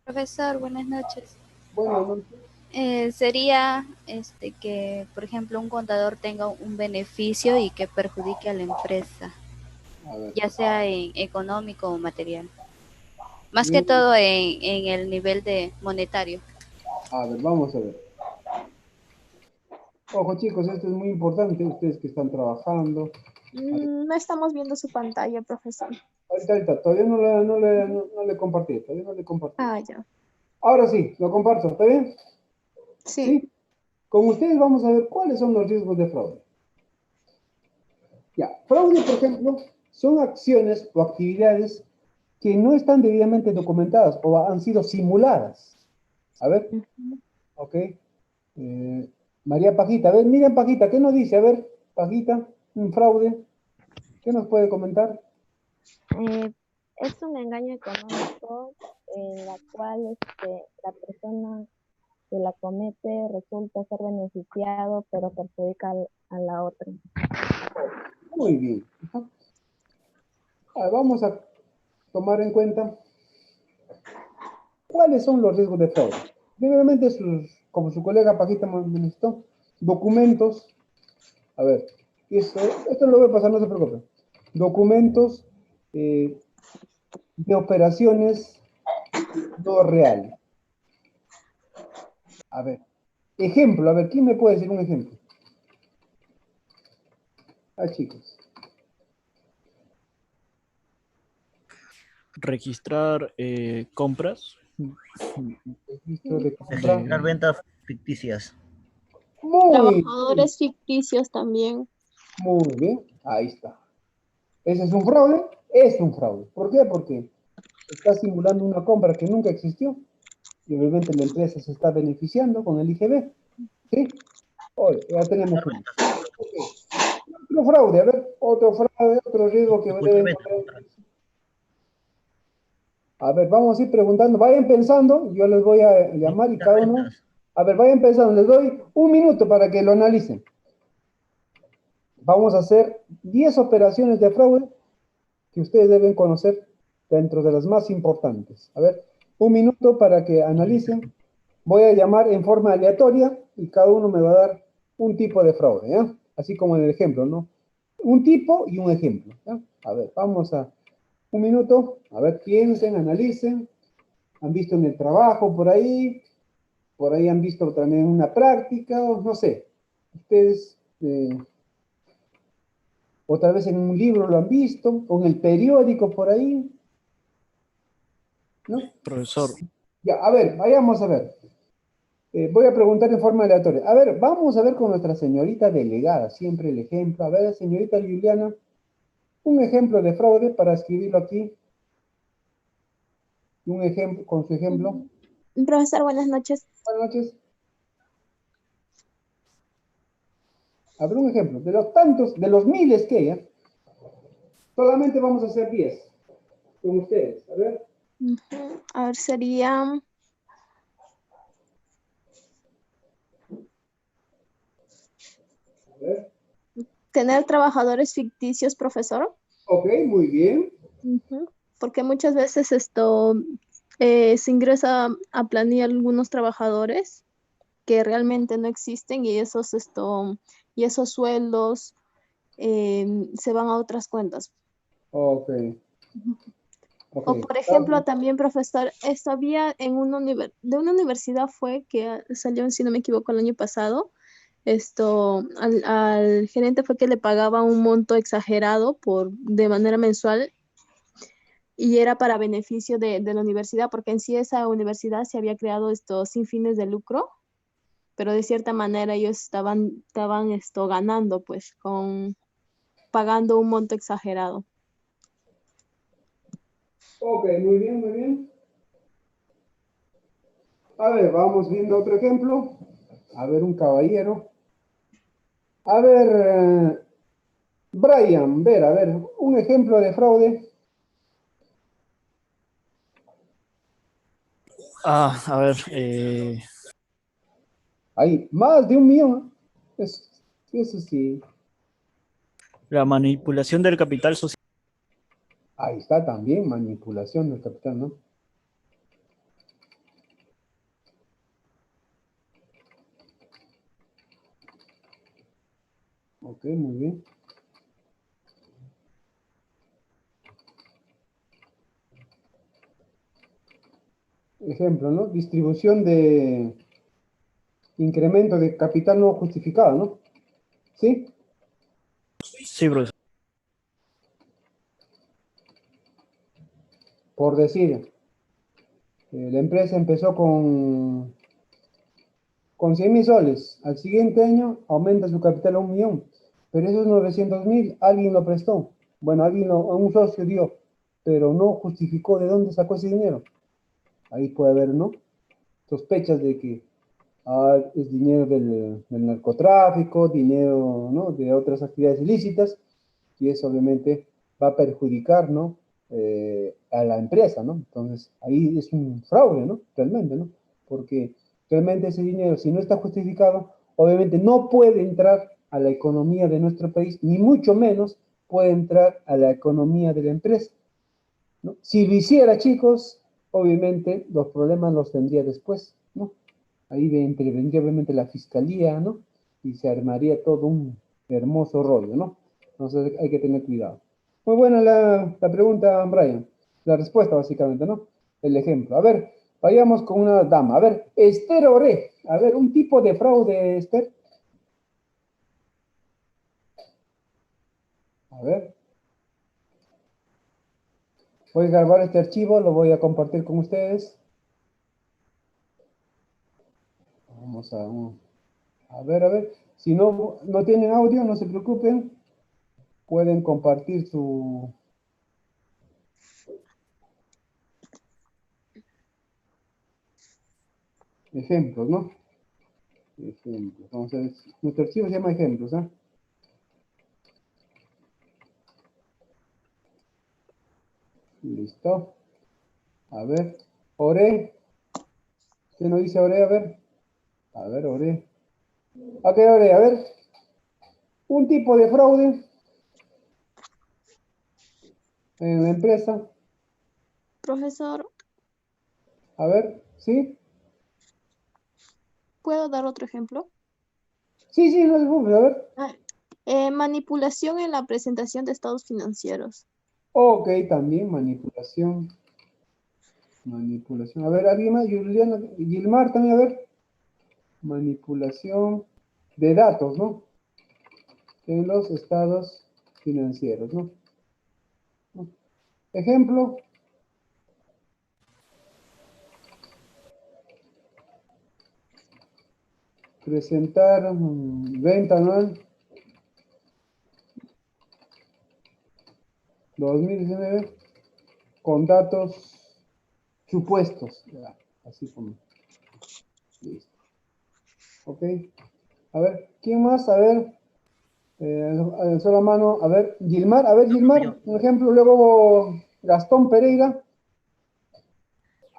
Profesor, buenas noches. Buenas noches. Sería que, por ejemplo, un contador tenga un beneficio y que perjudique a la empresa, A ver. ya sea en económico o material. Más que Bien. todo en el nivel de monetario. A ver, vamos a ver. Ojo, chicos, esto es muy importante. Ustedes que están trabajando. No estamos viendo su pantalla, profesor. Ahorita, todavía no le compartí. Todavía no le compartí. Ah, ya. Ahora sí, lo comparto. ¿Está bien? Sí. ¿Sí? Con ustedes vamos a ver cuáles son los riesgos de fraude. Ya, fraude, por ejemplo, son acciones o actividades que no están debidamente documentadas o han sido simuladas. A ver, ok. María Pajita, a ver, miren Pajita, ¿qué nos dice? A ver, Pajita, un fraude, ¿qué nos puede comentar? Es un engaño económico en la cual la persona que la comete resulta ser beneficiado, pero perjudica a la otra. Muy bien. Vamos a tomar en cuenta cuáles son los riesgos de fraude. Primeramente, como su colega Pajita manifestó, documentos. A ver, esto lo voy a pasar, no se preocupen. Documentos de operaciones no reales. A ver, ejemplo, a ver, ¿quién me puede decir un ejemplo? Ah, chicos. Registrar compras. Registro de compra. Registrar ventas ficticias. Muy, Trabajadores ficticios también. muy bien. Ahí está. ¿Ese es un fraude? Es un fraude. ¿Por qué? Porque está simulando una compra que nunca existió y obviamente la empresa se está beneficiando con el IGB. ¿Sí? Oye, ya tenemos uno. Ok. Otro fraude, a ver, otro fraude, otro riesgo que Ocultar deben ventas. correr. A ver, vamos a ir preguntando. Vayan pensando, yo les voy a llamar y Ocultar cada uno. ventas. A ver, vayan pensando, les doy un minuto para que lo analicen. Vamos a hacer 10 operaciones de fraude que ustedes deben conocer dentro de las más importantes. A ver, un minuto para que analicen. Voy a llamar en forma aleatoria y cada uno me va a dar un tipo de fraude, ¿ya? Así como en el ejemplo, ¿no? Un tipo y un ejemplo, ¿ya? A ver, vamos a un minuto. A ver, piensen, analicen. Han visto en el trabajo por ahí han visto también una práctica, o no sé. Ustedes, o tal vez en un libro lo han visto, o en el periódico por ahí, ¿no? Profesor, Ya, a ver, vayamos a ver. Voy a preguntar en forma aleatoria. A ver, vamos a ver con nuestra señorita delegada, siempre el ejemplo. A ver, señorita Juliana, un ejemplo de fraude para escribirlo aquí. Un ejemplo, con su ejemplo. Profesor, buenas noches. Buenas noches. A ver, un ejemplo. De los tantos, de los miles que hay, solamente vamos a hacer 10 con ustedes. A ver. Ujú. A ver, sería A ver. tener trabajadores ficticios, profesor. Ok, muy bien. Ujú. Porque muchas veces se ingresa a planilla algunos trabajadores que realmente no existen y esos sueldos se van a otras cuentas. Ok. Ok. O por ejemplo, también, profesor, esto había en de una universidad fue que salió, si no me equivoco, el año pasado. Al gerente fue que le pagaba un monto exagerado de manera mensual y era para beneficio de la universidad, porque en sí esa universidad se había creado esto sin fines de lucro, pero de cierta manera ellos estaban ganando, pues, pagando un monto exagerado. Ok, muy bien, muy bien. A ver, vamos viendo otro ejemplo. A ver, un caballero. A ver, Brian, a ver, un ejemplo de fraude. a ver, Hay más de 1 millón. Eso sí. la manipulación del capital social. Ahí está también manipulación del capital, ¿no? Ok, muy bien. Ejemplo, ¿no? Distribución de incremento de capital no justificado, ¿no? ¿Sí? Sí, profesor. Por decir, la empresa empezó con 100.000 soles. Al siguiente año aumenta su capital a 1 millón. Pero esos 900.000 alguien lo prestó. Bueno, un socio dio, pero no justificó de dónde sacó ese dinero. Ahí puede haber, ¿no? Sospechas de que es dinero del narcotráfico, dinero, ¿no? De otras actividades ilícitas, y eso obviamente va a perjudicar, ¿no? A la empresa, ¿no? Entonces, ahí es un fraude, ¿no? Realmente, ¿no? Porque realmente ese dinero, si no está justificado, obviamente no puede entrar a la economía de nuestro país, ni mucho menos puede entrar a la economía de la empresa, ¿no? Si lo hiciera, chicos, obviamente los problemas los tendría después, ¿no? Ahí intervendría obviamente la fiscalía, ¿no? Y se armaría todo un hermoso rollo, ¿no? Entonces hay que tener cuidado. Muy buena la pregunta, Brian. La respuesta, básicamente, ¿no? El ejemplo. A ver, vayamos con una dama. A ver, Esther Oré. A ver, un tipo de fraude, Esther. A ver. Voy a grabar este archivo, lo voy a compartir con ustedes. Vamos a ver. Si no tienen audio, no se preocupen. Pueden compartir su... ejemplos, ¿no? Ejemplos. Vamos a ver. Nuestro archivo se llama ejemplos, ¿ah? Listo. A ver. Ore. ¿Qué nos dice Ore? A ver, Ore. Ok, Ore, a ver. Un tipo de fraude en la empresa. Profesor, A ver, ¿sí? ¿puedo dar otro ejemplo? Sí, no se preocupe, a ver. Manipulación en la presentación de estados financieros. Ok, también manipulación. Manipulación. A ver, ¿alguien más? Juliana, Gilmar también, a ver. Manipulación de datos, ¿no? En los estados financieros, ¿no? Ejemplo. Presentar venta anual 2019 con datos supuestos. Ya, así como. Listo. Ok. A ver, ¿quién más? A ver. Alzó la mano. A ver, Gilmar. A ver, Gilmar. Un ejemplo. Luego Gastón Pereira.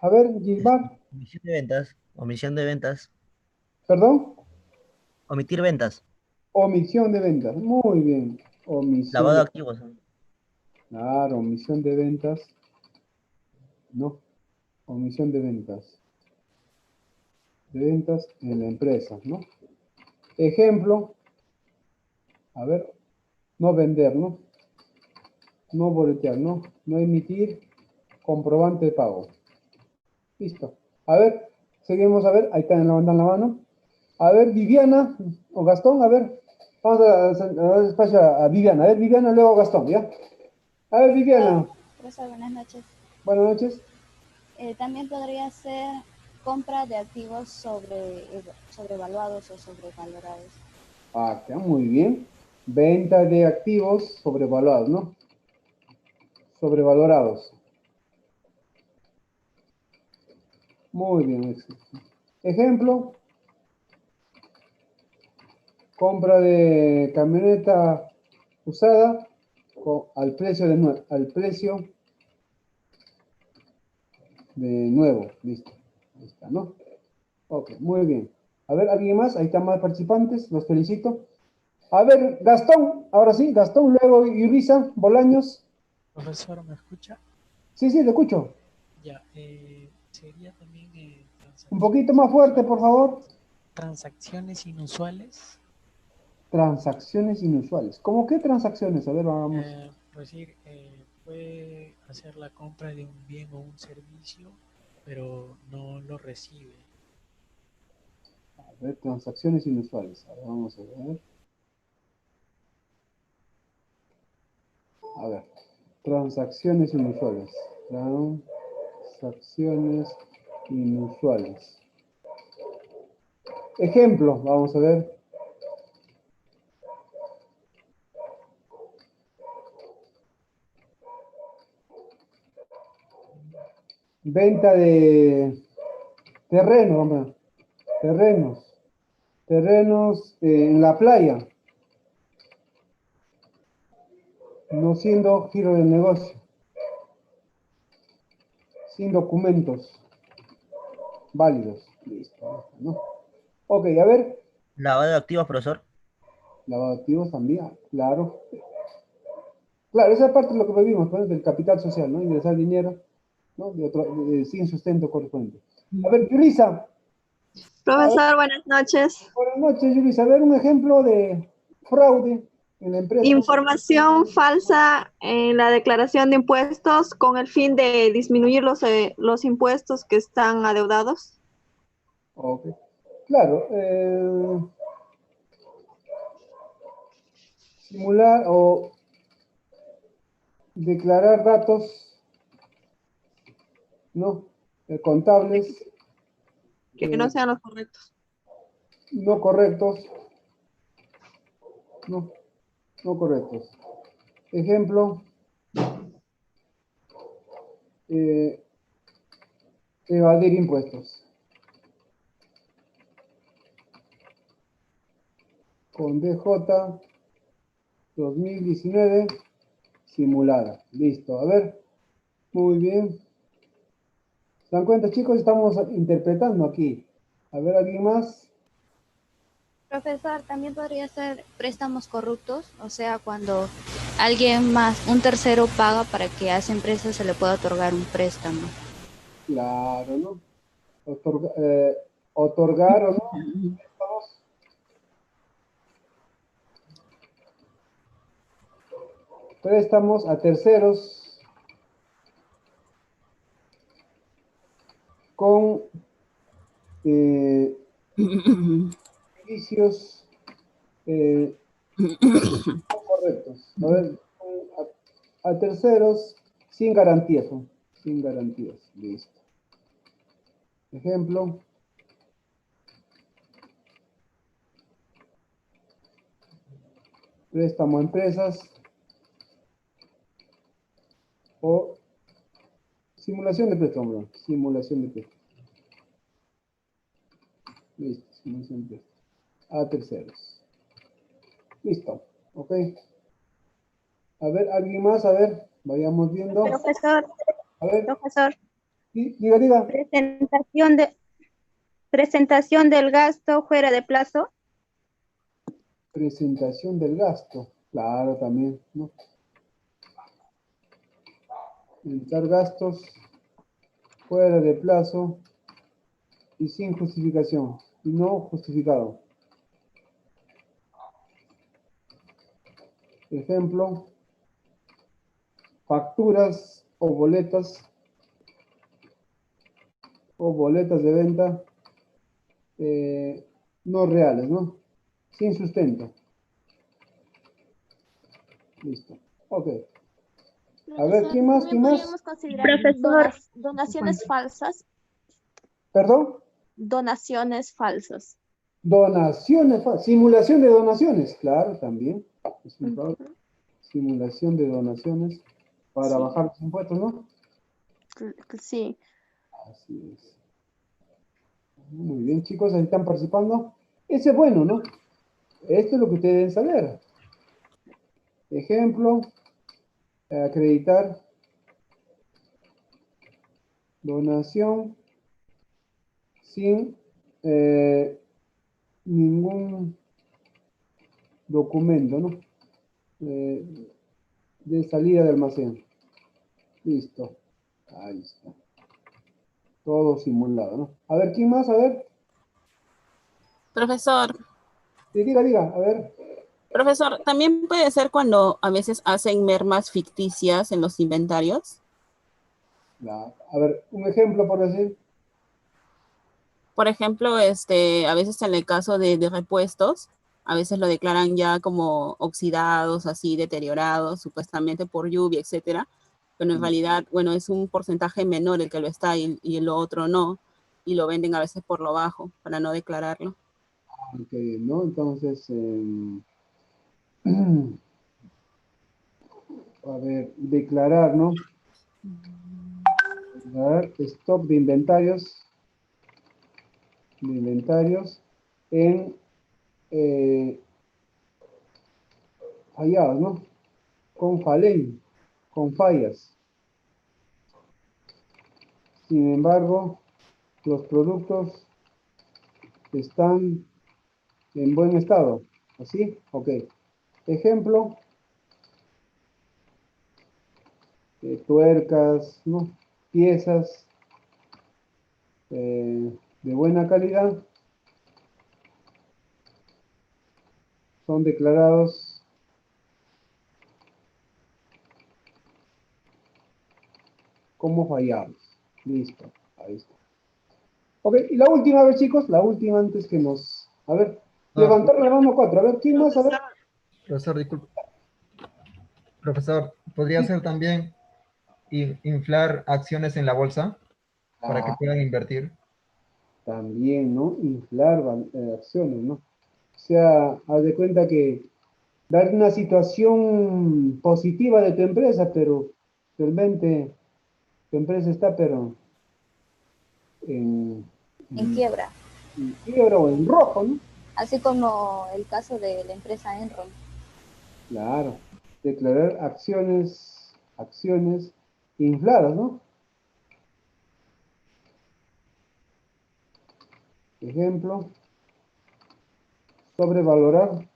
A ver, Gilmar. Omisión de ventas. Omisión de ventas. ¿Perdón? Omitir ventas. Omisión de ventas. Muy bien. Omisión Lavado de de... activos. Claro, omisión de ventas. No. Omisión de ventas. De ventas en la empresa, ¿no? Ejemplo. A ver. No vender, ¿no? No boletear, ¿no? No emitir comprobante de pago. Listo. A ver, seguimos, a ver, ahí está levantando la mano. A ver, Viviana o Gastón, a ver. Vamos a dar espacio a Viviana. A ver, Viviana, luego Gastón, ¿ya? A ver, Viviana. Profesor, buenas noches. Buenas noches. También podría ser compra de activos sobrevaluados o sobrevalorados. Ah, está muy bien. Venta de activos sobrevaluados, ¿no? Sobrevalorados. Muy bien. Ejemplo. Compra de camioneta usada al precio de nuevo. Listo. Ahí está, ¿no? Ok, muy bien. A ver, ¿alguien más? Ahí están más participantes. Los felicito. A ver, Gastón. Ahora sí, Gastón. Luego Yurisa Bolaños. Profesor, ¿me escucha? Sí, te escucho. Ya, sería también Un poquito más fuerte, por favor. transacciones inusuales. Transacciones inusuales. ¿Cómo qué transacciones? A ver, vamos. Pues decir, puede hacer la compra de un bien o un servicio, pero no lo recibe. A ver, transacciones inusuales. A ver, vamos a ver. A ver, transacciones inusuales. Transacciones inusuales. Ejemplo, vamos a ver. Venta de terreno, hombre. Terrenos en la playa. No siendo giro del negocio. Sin documentos válidos. Listo, ¿no? Ok, a ver. Lavado de activos, profesor. Lavado de activos también, claro. Claro, esa parte es lo que vimos, ¿no? Del capital social, ¿no? Ingresar dinero, ¿no? Sin sustento correspondiente. A ver, Yulisa. Profesor, buenas noches. Buenas noches, Yulisa. A ver, un ejemplo de fraude en la empresa. Información falsa en la declaración de impuestos con el fin de disminuir los impuestos que están adeudados. Ok. Claro. Simular o declarar datos, ¿no? Contables. Que no sean los correctos. No correctos. No correctos. Ejemplo. Evadir impuestos. Con DJ 2019 simulada. Listo. A ver. Muy bien. ¿Se dan cuenta, chicos? Estamos interpretando aquí. A ver, ¿alguien más? Profesor, también podría ser préstamos corruptos, o sea, cuando alguien más, un tercero paga para que a esa empresa se le pueda otorgar un préstamo. Claro, ¿no? Otorgar o no. Préstamos. Préstamos a terceros con servicios no correctos. A ver, a terceros sin garantías. Sin garantías. Listo. Ejemplo. Préstamo a empresas. O simulación de préstamo. Simulación de préstamo. Listo. Simulación de préstamo. A terceros. Listo. Ok. A ver, ¿alguien más? A ver, vayamos viendo. Profesor. A ver. Profesor. Sí, diga. Presentación del gasto fuera de plazo. Presentación del gasto. Claro, también, ¿no? Presentar gastos fuera de plazo y sin justificación. Y no justificado. Ejemplo. Facturas o boletas de venta no reales, ¿no? Sin sustento. Listo. Ok. A ver, ¿quién más? ¿Quién más? ¿Podríamos considerar Profesor. donaciones falsas? ¿Perdón? Donaciones falsas. Donaciones, simulación de donaciones, claro, también. Es un fraude. Simulación de donaciones para bajar los impuestos, ¿no? Sí. Así es. Muy bien, chicos, ahí están participando. Ese es bueno, ¿no? Esto es lo que ustedes deben saber. Ejemplo, acreditar donación sin ningún documento, ¿no? De salida de almacén. Listo. Ahí está. Todo simulado, ¿no? A ver, ¿quién más? A ver. Profesor. Sí, diga, a ver. Profesor, también puede ser cuando a veces hacen mermas ficticias en los inventarios. A ver, un ejemplo por decir. Por ejemplo, a veces en el caso de repuestos, a veces lo declaran ya como oxidados, así deteriorados, supuestamente por lluvia, etcétera. Pero en realidad, bueno, es un porcentaje menor el que lo está y el otro no. Y lo venden a veces por lo bajo para no declararlo. Ok, ¿no? Entonces, a ver, declarar, ¿no? Declarar stock de inventarios. En fallados, ¿no? Con fallas. Sin embargo, los productos están en buen estado. ¿Así? Ok. Ejemplo. Tuercas, ¿no? Piezas de buena calidad son declarados como fallados. Listo, ahí está. Ok, y la última, a ver, chicos, la última antes que nos... A ver, levantar la mano 4. A ver, ¿quién más? A ver. Profesor, disculpe. Profesor, ¿podría ser también inflar acciones en la bolsa para que Ah, puedan invertir? también, ¿no? Inflar acciones, ¿no? O sea, haz de cuenta que dar una situación positiva de tu empresa, pero realmente tu empresa está, pero en, En en, quiebra, en quiebra o en rojo, ¿no? así como el caso de la empresa Enron. Claro. Declarar acciones infladas, ¿no? Ejemplo, sobrevalorar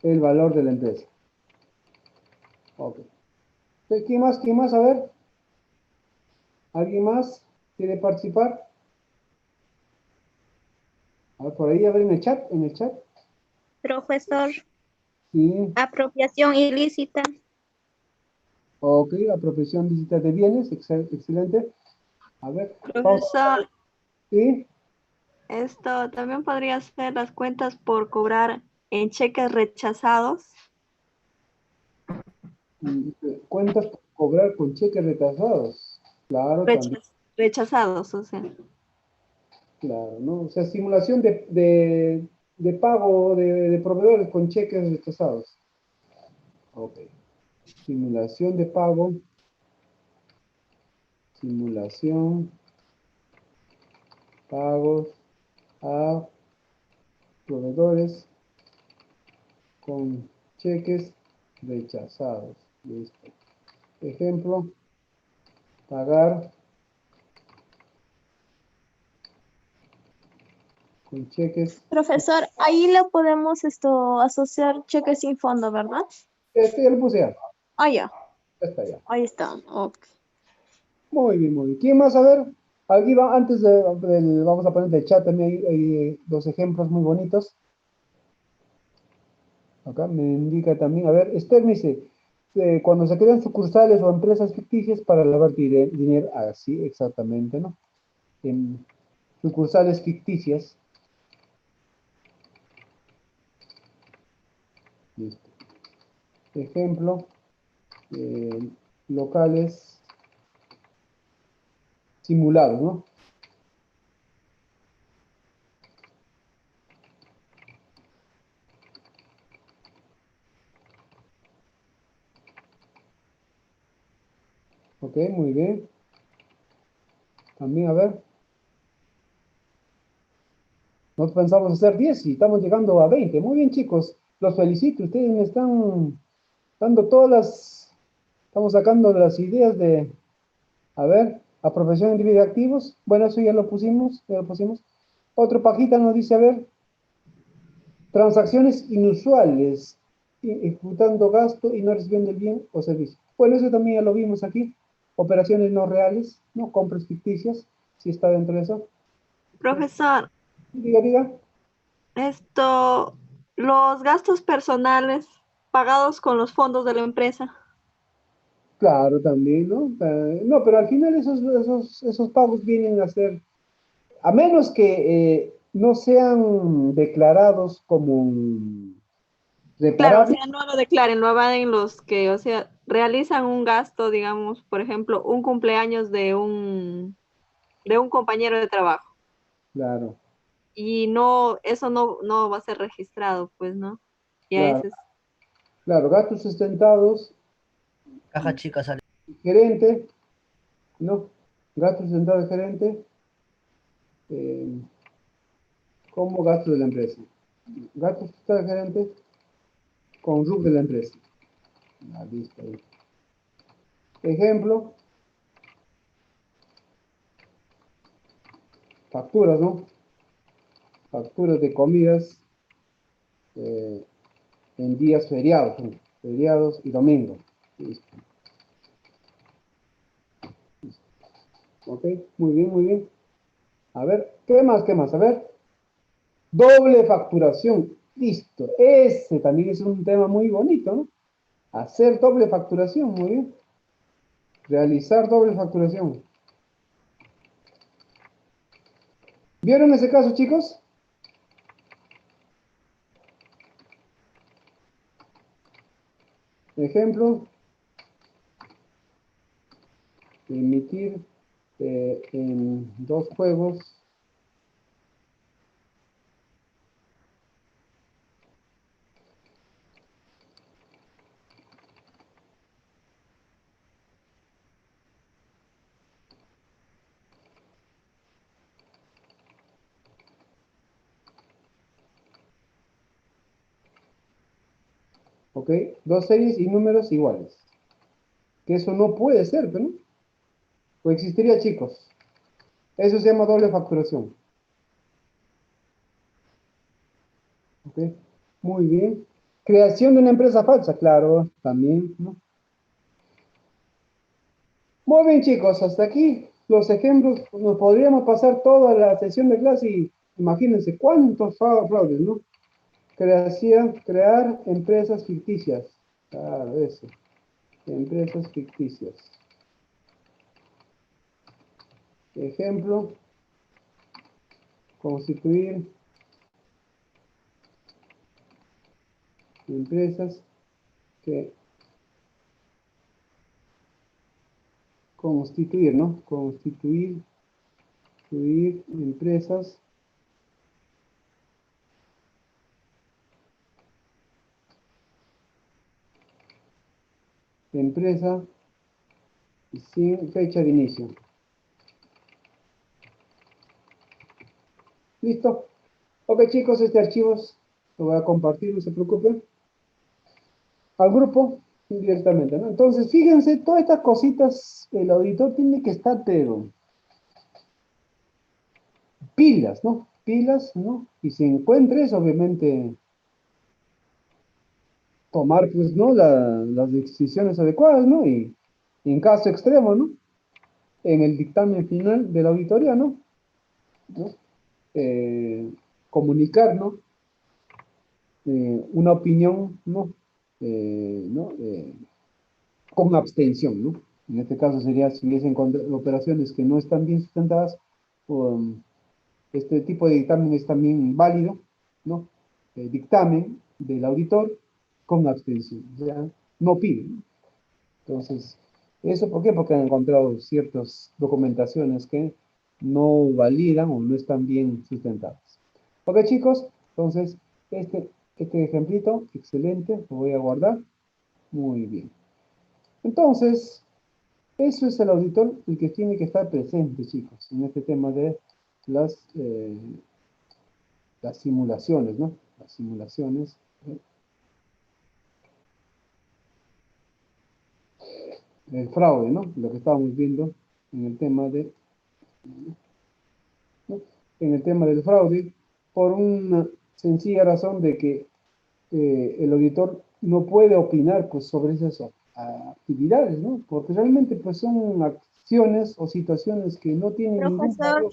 el valor de la empresa. Ok. ¿Quién más? ¿Quién más? A ver. ¿Alguien más quiere participar? A ver, por ahí, a ver en el chat, Profesor, Sí. apropiación ilícita. Ok, apropiación ilícita de bienes, excelente. A ver, vamos. Profesor, Sí. esto también podría ser las cuentas por cobrar en cheques rechazados. Cuentas por cobrar con cheques retrasados. Claro, también. Rechazados, o sea. Claro, ¿no? O sea, simulación de pago de proveedores con cheques rechazados. Ok. Simulación de pago. Simulación. Pagos a proveedores con cheques rechazados. Listo. Ejemplo, pagar con cheques. Profesor, ahí le podemos asociar cheques sin fondo, ¿verdad? Ya lo puse ya. Ah, ya. Ya está ya. Ahí está. Ok. Muy bien, muy bien. ¿Quién más? A ver, aquí va, antes vamos a poner el chat también hay dos ejemplos muy bonitos. Acá me indica también, a ver, Esther me dice, cuando se crean sucursales o empresas ficticias para lavar dinero, así exactamente, ¿no? En sucursales ficticias. Listo. Ejemplo, locales simulados, ¿no? Ok, muy bien. También, a ver, nos pensamos hacer 10 y estamos llegando a 20. Muy bien, chicos, los felicito. Ustedes me están dando estamos sacando las ideas a ver, a profesión individuos activos. Bueno, eso ya lo pusimos, Otro pajita nos dice, a ver, transacciones inusuales, ejecutando gasto y no recibiendo el bien o servicio. Bueno, eso también ya lo vimos aquí. Operaciones no reales, ¿no? Compras ficticias, si está dentro de eso. Profesor, Diga. los gastos personales pagados con los fondos de la empresa. Claro, también, ¿no? No, pero al final esos pagos vienen a ser, a menos que no sean declarados como Claro, o reparables. sea, no lo declaren, lo evaden los que, o sea, realizan un gasto, digamos, por ejemplo, un cumpleaños de un compañero de trabajo. Claro, Y no, eso no va a ser registrado, pues, ¿no? Y a claro, veces, claro, gastos sustentados, Caja chica sale. gerente, ¿no? Gastos sustentados de gerente, eh, como gastos de la empresa. Gastos sustentados de gerente con RUC de la empresa. Listo. Ahí. Ejemplo, facturas, ¿no? Facturas de comidas en días feriados, ¿no? Feriados y domingos. Listo. Ok, muy bien, muy bien. A ver, ¿qué más? ¿Qué más? A ver, doble facturación. Listo. Ese también es un tema muy bonito, ¿no? Hacer doble facturación, muy bien. Realizar doble facturación. ¿Vieron ese caso, chicos? Ejemplo, emitir en 2 juegos ¿ok? 2 series y números iguales. Que eso no puede ser, ¿no? O existiría, chicos. Eso se llama doble facturación. ¿Ok? Muy bien. Creación de una empresa falsa, claro, también, ¿no? Muy bien, chicos, hasta aquí los ejemplos. Nos podríamos pasar toda la sesión de clase y imagínense cuántos fraudes, ¿no? Crear empresas ficticias. Claro, eso. Empresas ficticias. Ejemplo, constituir empresas que constituir, ¿no? Constituir empresas sin fecha de inicio. ¿Listo? Ok, chicos, este archivo lo voy a compartir, no se preocupen. Al grupo directamente, ¿no? Entonces, fíjense, todas estas cositas, el auditor tiene que estar, pero pilas, ¿no? Pilas, ¿no? Y si encuentres, obviamente, tomar, pues, ¿no? Las decisiones adecuadas, ¿no? Y en caso extremo, ¿no? En el dictamen final de la auditoría, ¿no? Comunicar, ¿no? Una opinión, ¿no? Con abstención, ¿no? En este caso sería si hubiesen operaciones que no están bien sustentadas, este tipo de dictamen es también válido, ¿no? Dictamen del auditor con abstención, o sea, no pide, ¿no? Entonces, ¿eso por qué? Porque han encontrado ciertas documentaciones que no validan o no están bien sustentadas. Ok, chicos, entonces, este ejemplito, excelente, lo voy a guardar. Muy bien. Entonces, eso es el auditor el que tiene que estar presente, chicos, en este tema de las simulaciones, ¿no? Las simulaciones. El fraude, ¿no? Lo que estábamos viendo en el tema de, ¿no? En el tema del fraude, por una sencilla razón de que el auditor no puede opinar, pues, sobre esas actividades, ¿no? Porque realmente, pues, son acciones o situaciones que no tienen ningún Profesor, valor.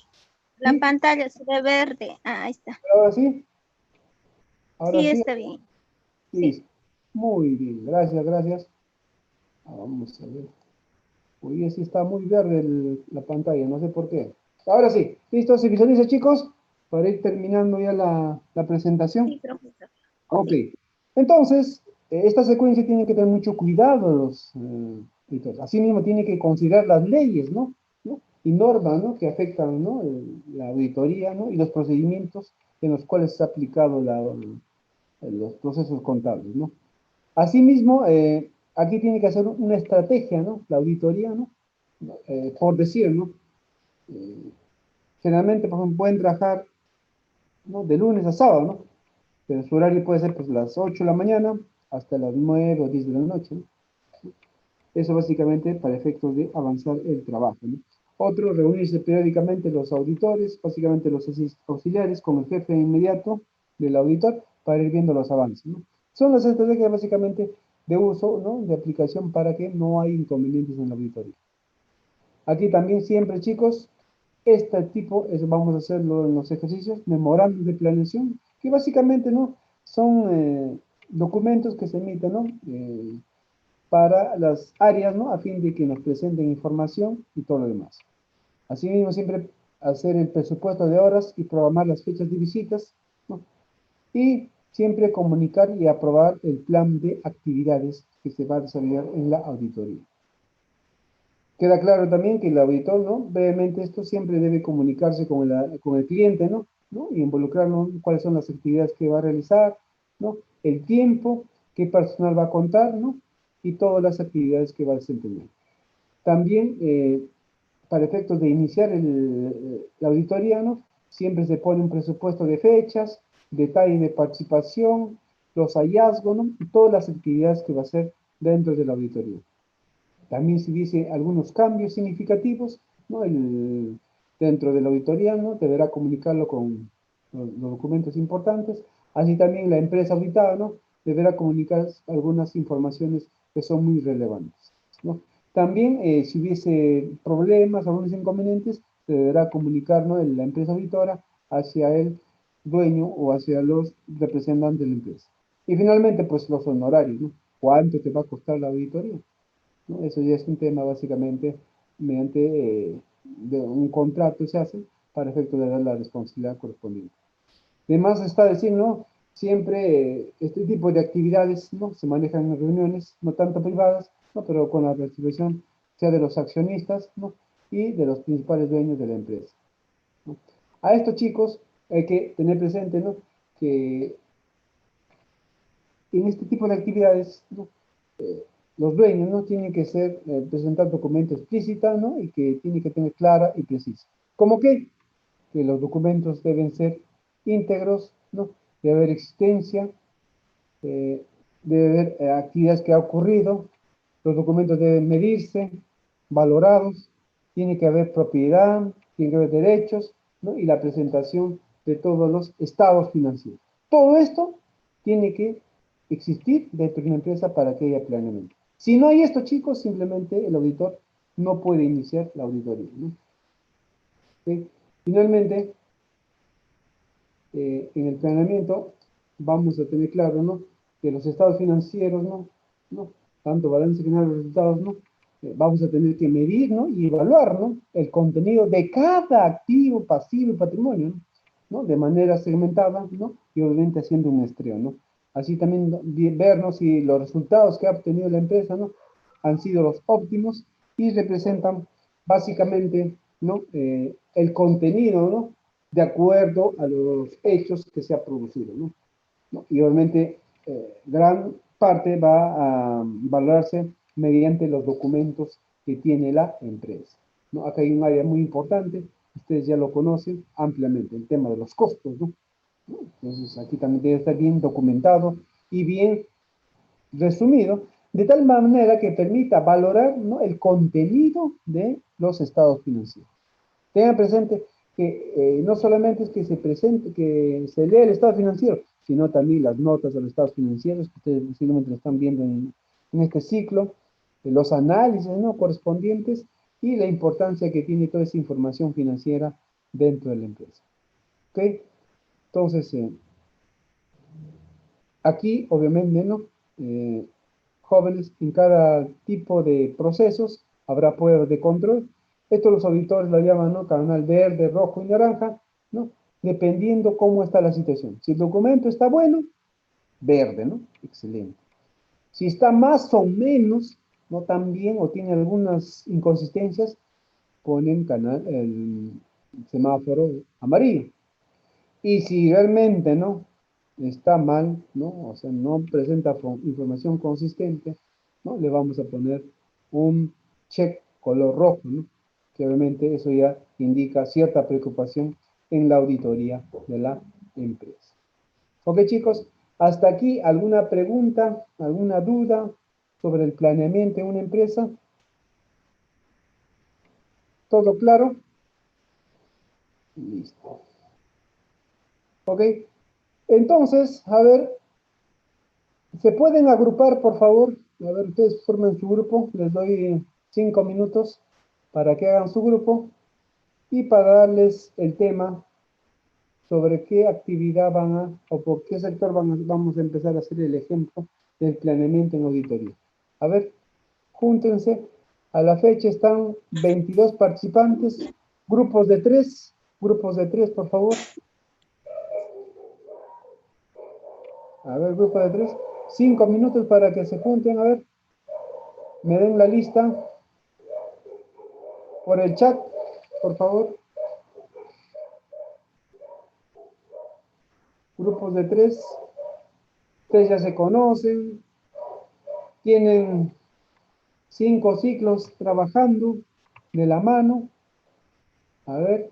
la ¿Sí? pantalla se ve verde. Ah, ahí está. Ahora sí. Ahora Sí, sí. está bien. Listo. Muy bien. Gracias, gracias. Vamos a ver. Hoy sí está muy verde la pantalla, no sé por qué. Ahora sí. ¿Listo? ¿Se visualiza, chicos? Para ir terminando ya la presentación. Sí, profesor. Ok. Entonces, esta secuencia tiene que tener mucho cuidado los editores. Asimismo, tiene que considerar las leyes, ¿no? Y normas, ¿no? Que afectan, ¿no? La auditoría, ¿no? Y los procedimientos en los cuales se ha aplicado los procesos contables, ¿no? Asimismo, aquí tiene que hacer una estrategia, ¿no? La auditoría, ¿no? Por decir, ¿no? Generalmente, por ejemplo, pueden trabajar, ¿no? De lunes a sábado, ¿no? Pero su horario puede ser, pues, las 8 de la mañana hasta las 9 o 10 de la noche, ¿no? Eso básicamente para efectos de avanzar el trabajo, ¿no? Otro, reunirse periódicamente los auditores, básicamente los auxiliares, con el jefe inmediato del auditor para ir viendo los avances, ¿no? Son las estrategias básicamente de uso, ¿no? De aplicación para que no haya inconvenientes en la auditoría. Aquí también siempre, chicos, este tipo vamos a hacerlo en los ejercicios, memorándum de planeación, que básicamente, ¿no? Son documentos que se emiten, ¿no? Para las áreas, ¿no? A fin de que nos presenten información y todo lo demás. Asimismo, siempre hacer el presupuesto de horas y programar las fechas de visitas, ¿no? Y siempre comunicar y aprobar el plan de actividades que se va a desarrollar en la auditoría. Queda claro también que el auditor, ¿no? Brevemente, esto siempre debe comunicarse con el cliente, ¿no? Y involucrarlo en cuáles son las actividades que va a realizar, ¿no? El tiempo, qué personal va a contar, ¿no? Y todas las actividades que va a desempeñar. También, para efectos de iniciar la auditoría, ¿no? Siempre se pone un presupuesto de fechas, detalle de participación, los hallazgos, ¿no? Y todas las actividades que va a hacer dentro de la auditoría. También si hubiese algunos cambios significativos, ¿no? Dentro de la auditoría, ¿no? Deberá comunicarlo con los documentos importantes. Así también la empresa auditada, ¿no? Deberá comunicar algunas informaciones que son muy relevantes, ¿no? También, si hubiese problemas o algunos inconvenientes, se deberá comunicar, ¿no? La empresa auditora hacia el dueño o hacia los representantes de la empresa. Y finalmente, pues los honorarios, ¿no? ¿Cuánto te va a costar la auditoría? ¿No? Eso ya es un tema básicamente mediante de un contrato se hace para efecto de dar la responsabilidad correspondiente. Además está decir, ¿no? Siempre este tipo de actividades, ¿no? Se manejan en reuniones, no tanto privadas, ¿no? Pero con la participación sea de los accionistas, ¿no? Y de los principales dueños de la empresa, ¿no? A estos chicos hay que tener presente, ¿no? Que en este tipo de actividades, ¿no? Los dueños, ¿no? Tienen que presentar documentos explícitos, ¿no? Y que tienen que tener clara y precisa. ¿Cómo qué? Que los documentos deben ser íntegros, ¿no? Debe haber existencia, debe haber actividades que ha ocurrido, los documentos deben medirse, valorados, tiene que haber propiedad, tiene que haber derechos, ¿no? Y la presentación de todos los estados financieros. Todo esto tiene que existir dentro de una empresa para que haya planeamiento. Si no hay esto, chicos, simplemente el auditor no puede iniciar la auditoría, ¿no? ¿Sí? Finalmente, en el planeamiento vamos a tener claro, ¿no? Que los estados financieros, ¿no? Tanto balance final de resultados, ¿no? Vamos a tener que medir, ¿no? Y evaluar, ¿no? El contenido de cada activo, pasivo y patrimonio, ¿no? De manera segmentada, ¿no? Y obviamente haciendo un muestreo, ¿no? Así también ver, ¿no? Si los resultados que ha obtenido la empresa, ¿no? Han sido los óptimos y representan básicamente, ¿no? El contenido, ¿no? De acuerdo a los hechos que se ha producido, ¿no? Y obviamente gran parte va a valorarse mediante los documentos que tiene la empresa, ¿no? Acá hay un área muy importante, ustedes ya lo conocen ampliamente, el tema de los costos, ¿no? Entonces aquí también debe estar bien documentado y bien resumido, de tal manera que permita valorar, ¿no? El contenido de los estados financieros. Tengan presente que no solamente es que se presente, que se lea el estado financiero, sino también las notas de los estados financieros, que ustedes posiblemente lo están viendo en este ciclo, los análisis, ¿no? Correspondientes y la importancia que tiene toda esa información financiera dentro de la empresa. ¿Ok? Entonces, aquí obviamente, ¿no? Jóvenes, en cada tipo de procesos habrá pruebas de control. Esto los auditores lo llaman, ¿no? Canal verde, rojo y naranja, ¿no? Dependiendo cómo está la situación. Si el documento está bueno, verde, ¿no? Excelente. Si está más o menos, no tan bien, o tiene algunas inconsistencias, ponen el semáforo amarillo. Y si realmente, ¿no? Está mal, ¿no? O sea, no presenta información consistente, ¿no? Le vamos a poner un check color rojo, ¿no? Que obviamente eso ya indica cierta preocupación en la auditoría de la empresa. Ok, chicos, hasta aquí, ¿alguna pregunta, alguna duda sobre el planeamiento de una empresa? ¿Todo claro? Listo. Ok, entonces, a ver, ¿se pueden agrupar, por favor? A ver, ustedes formen su grupo. Les doy 5 minutos para que hagan su grupo y para darles el tema sobre qué actividad o por qué sector vamos a empezar a hacer el ejemplo del planeamiento en auditoría. A ver, júntense. A la fecha están 22 participantes, grupos de 3, por favor. A ver, grupo de 3. 5 minutos para que se junten, a ver. me den la lista por el chat, por favor. Grupos de 3. Ustedes ya se conocen. Tienen 5 ciclos trabajando de la mano. A ver,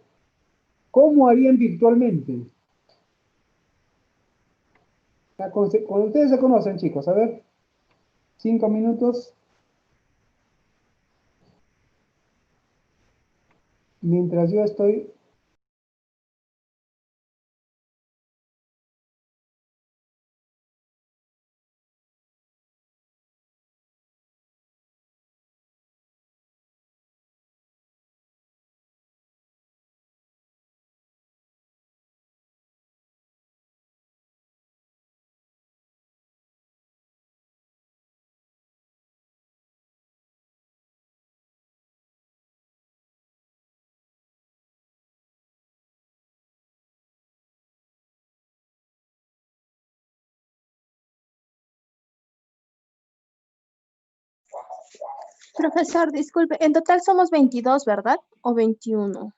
¿cómo harían virtualmente? Cuando ustedes se conocen, chicos, a ver, 5 minutos. Mientras yo estoy... Profesor, disculpe, en total somos 22, ¿verdad? ¿O 21?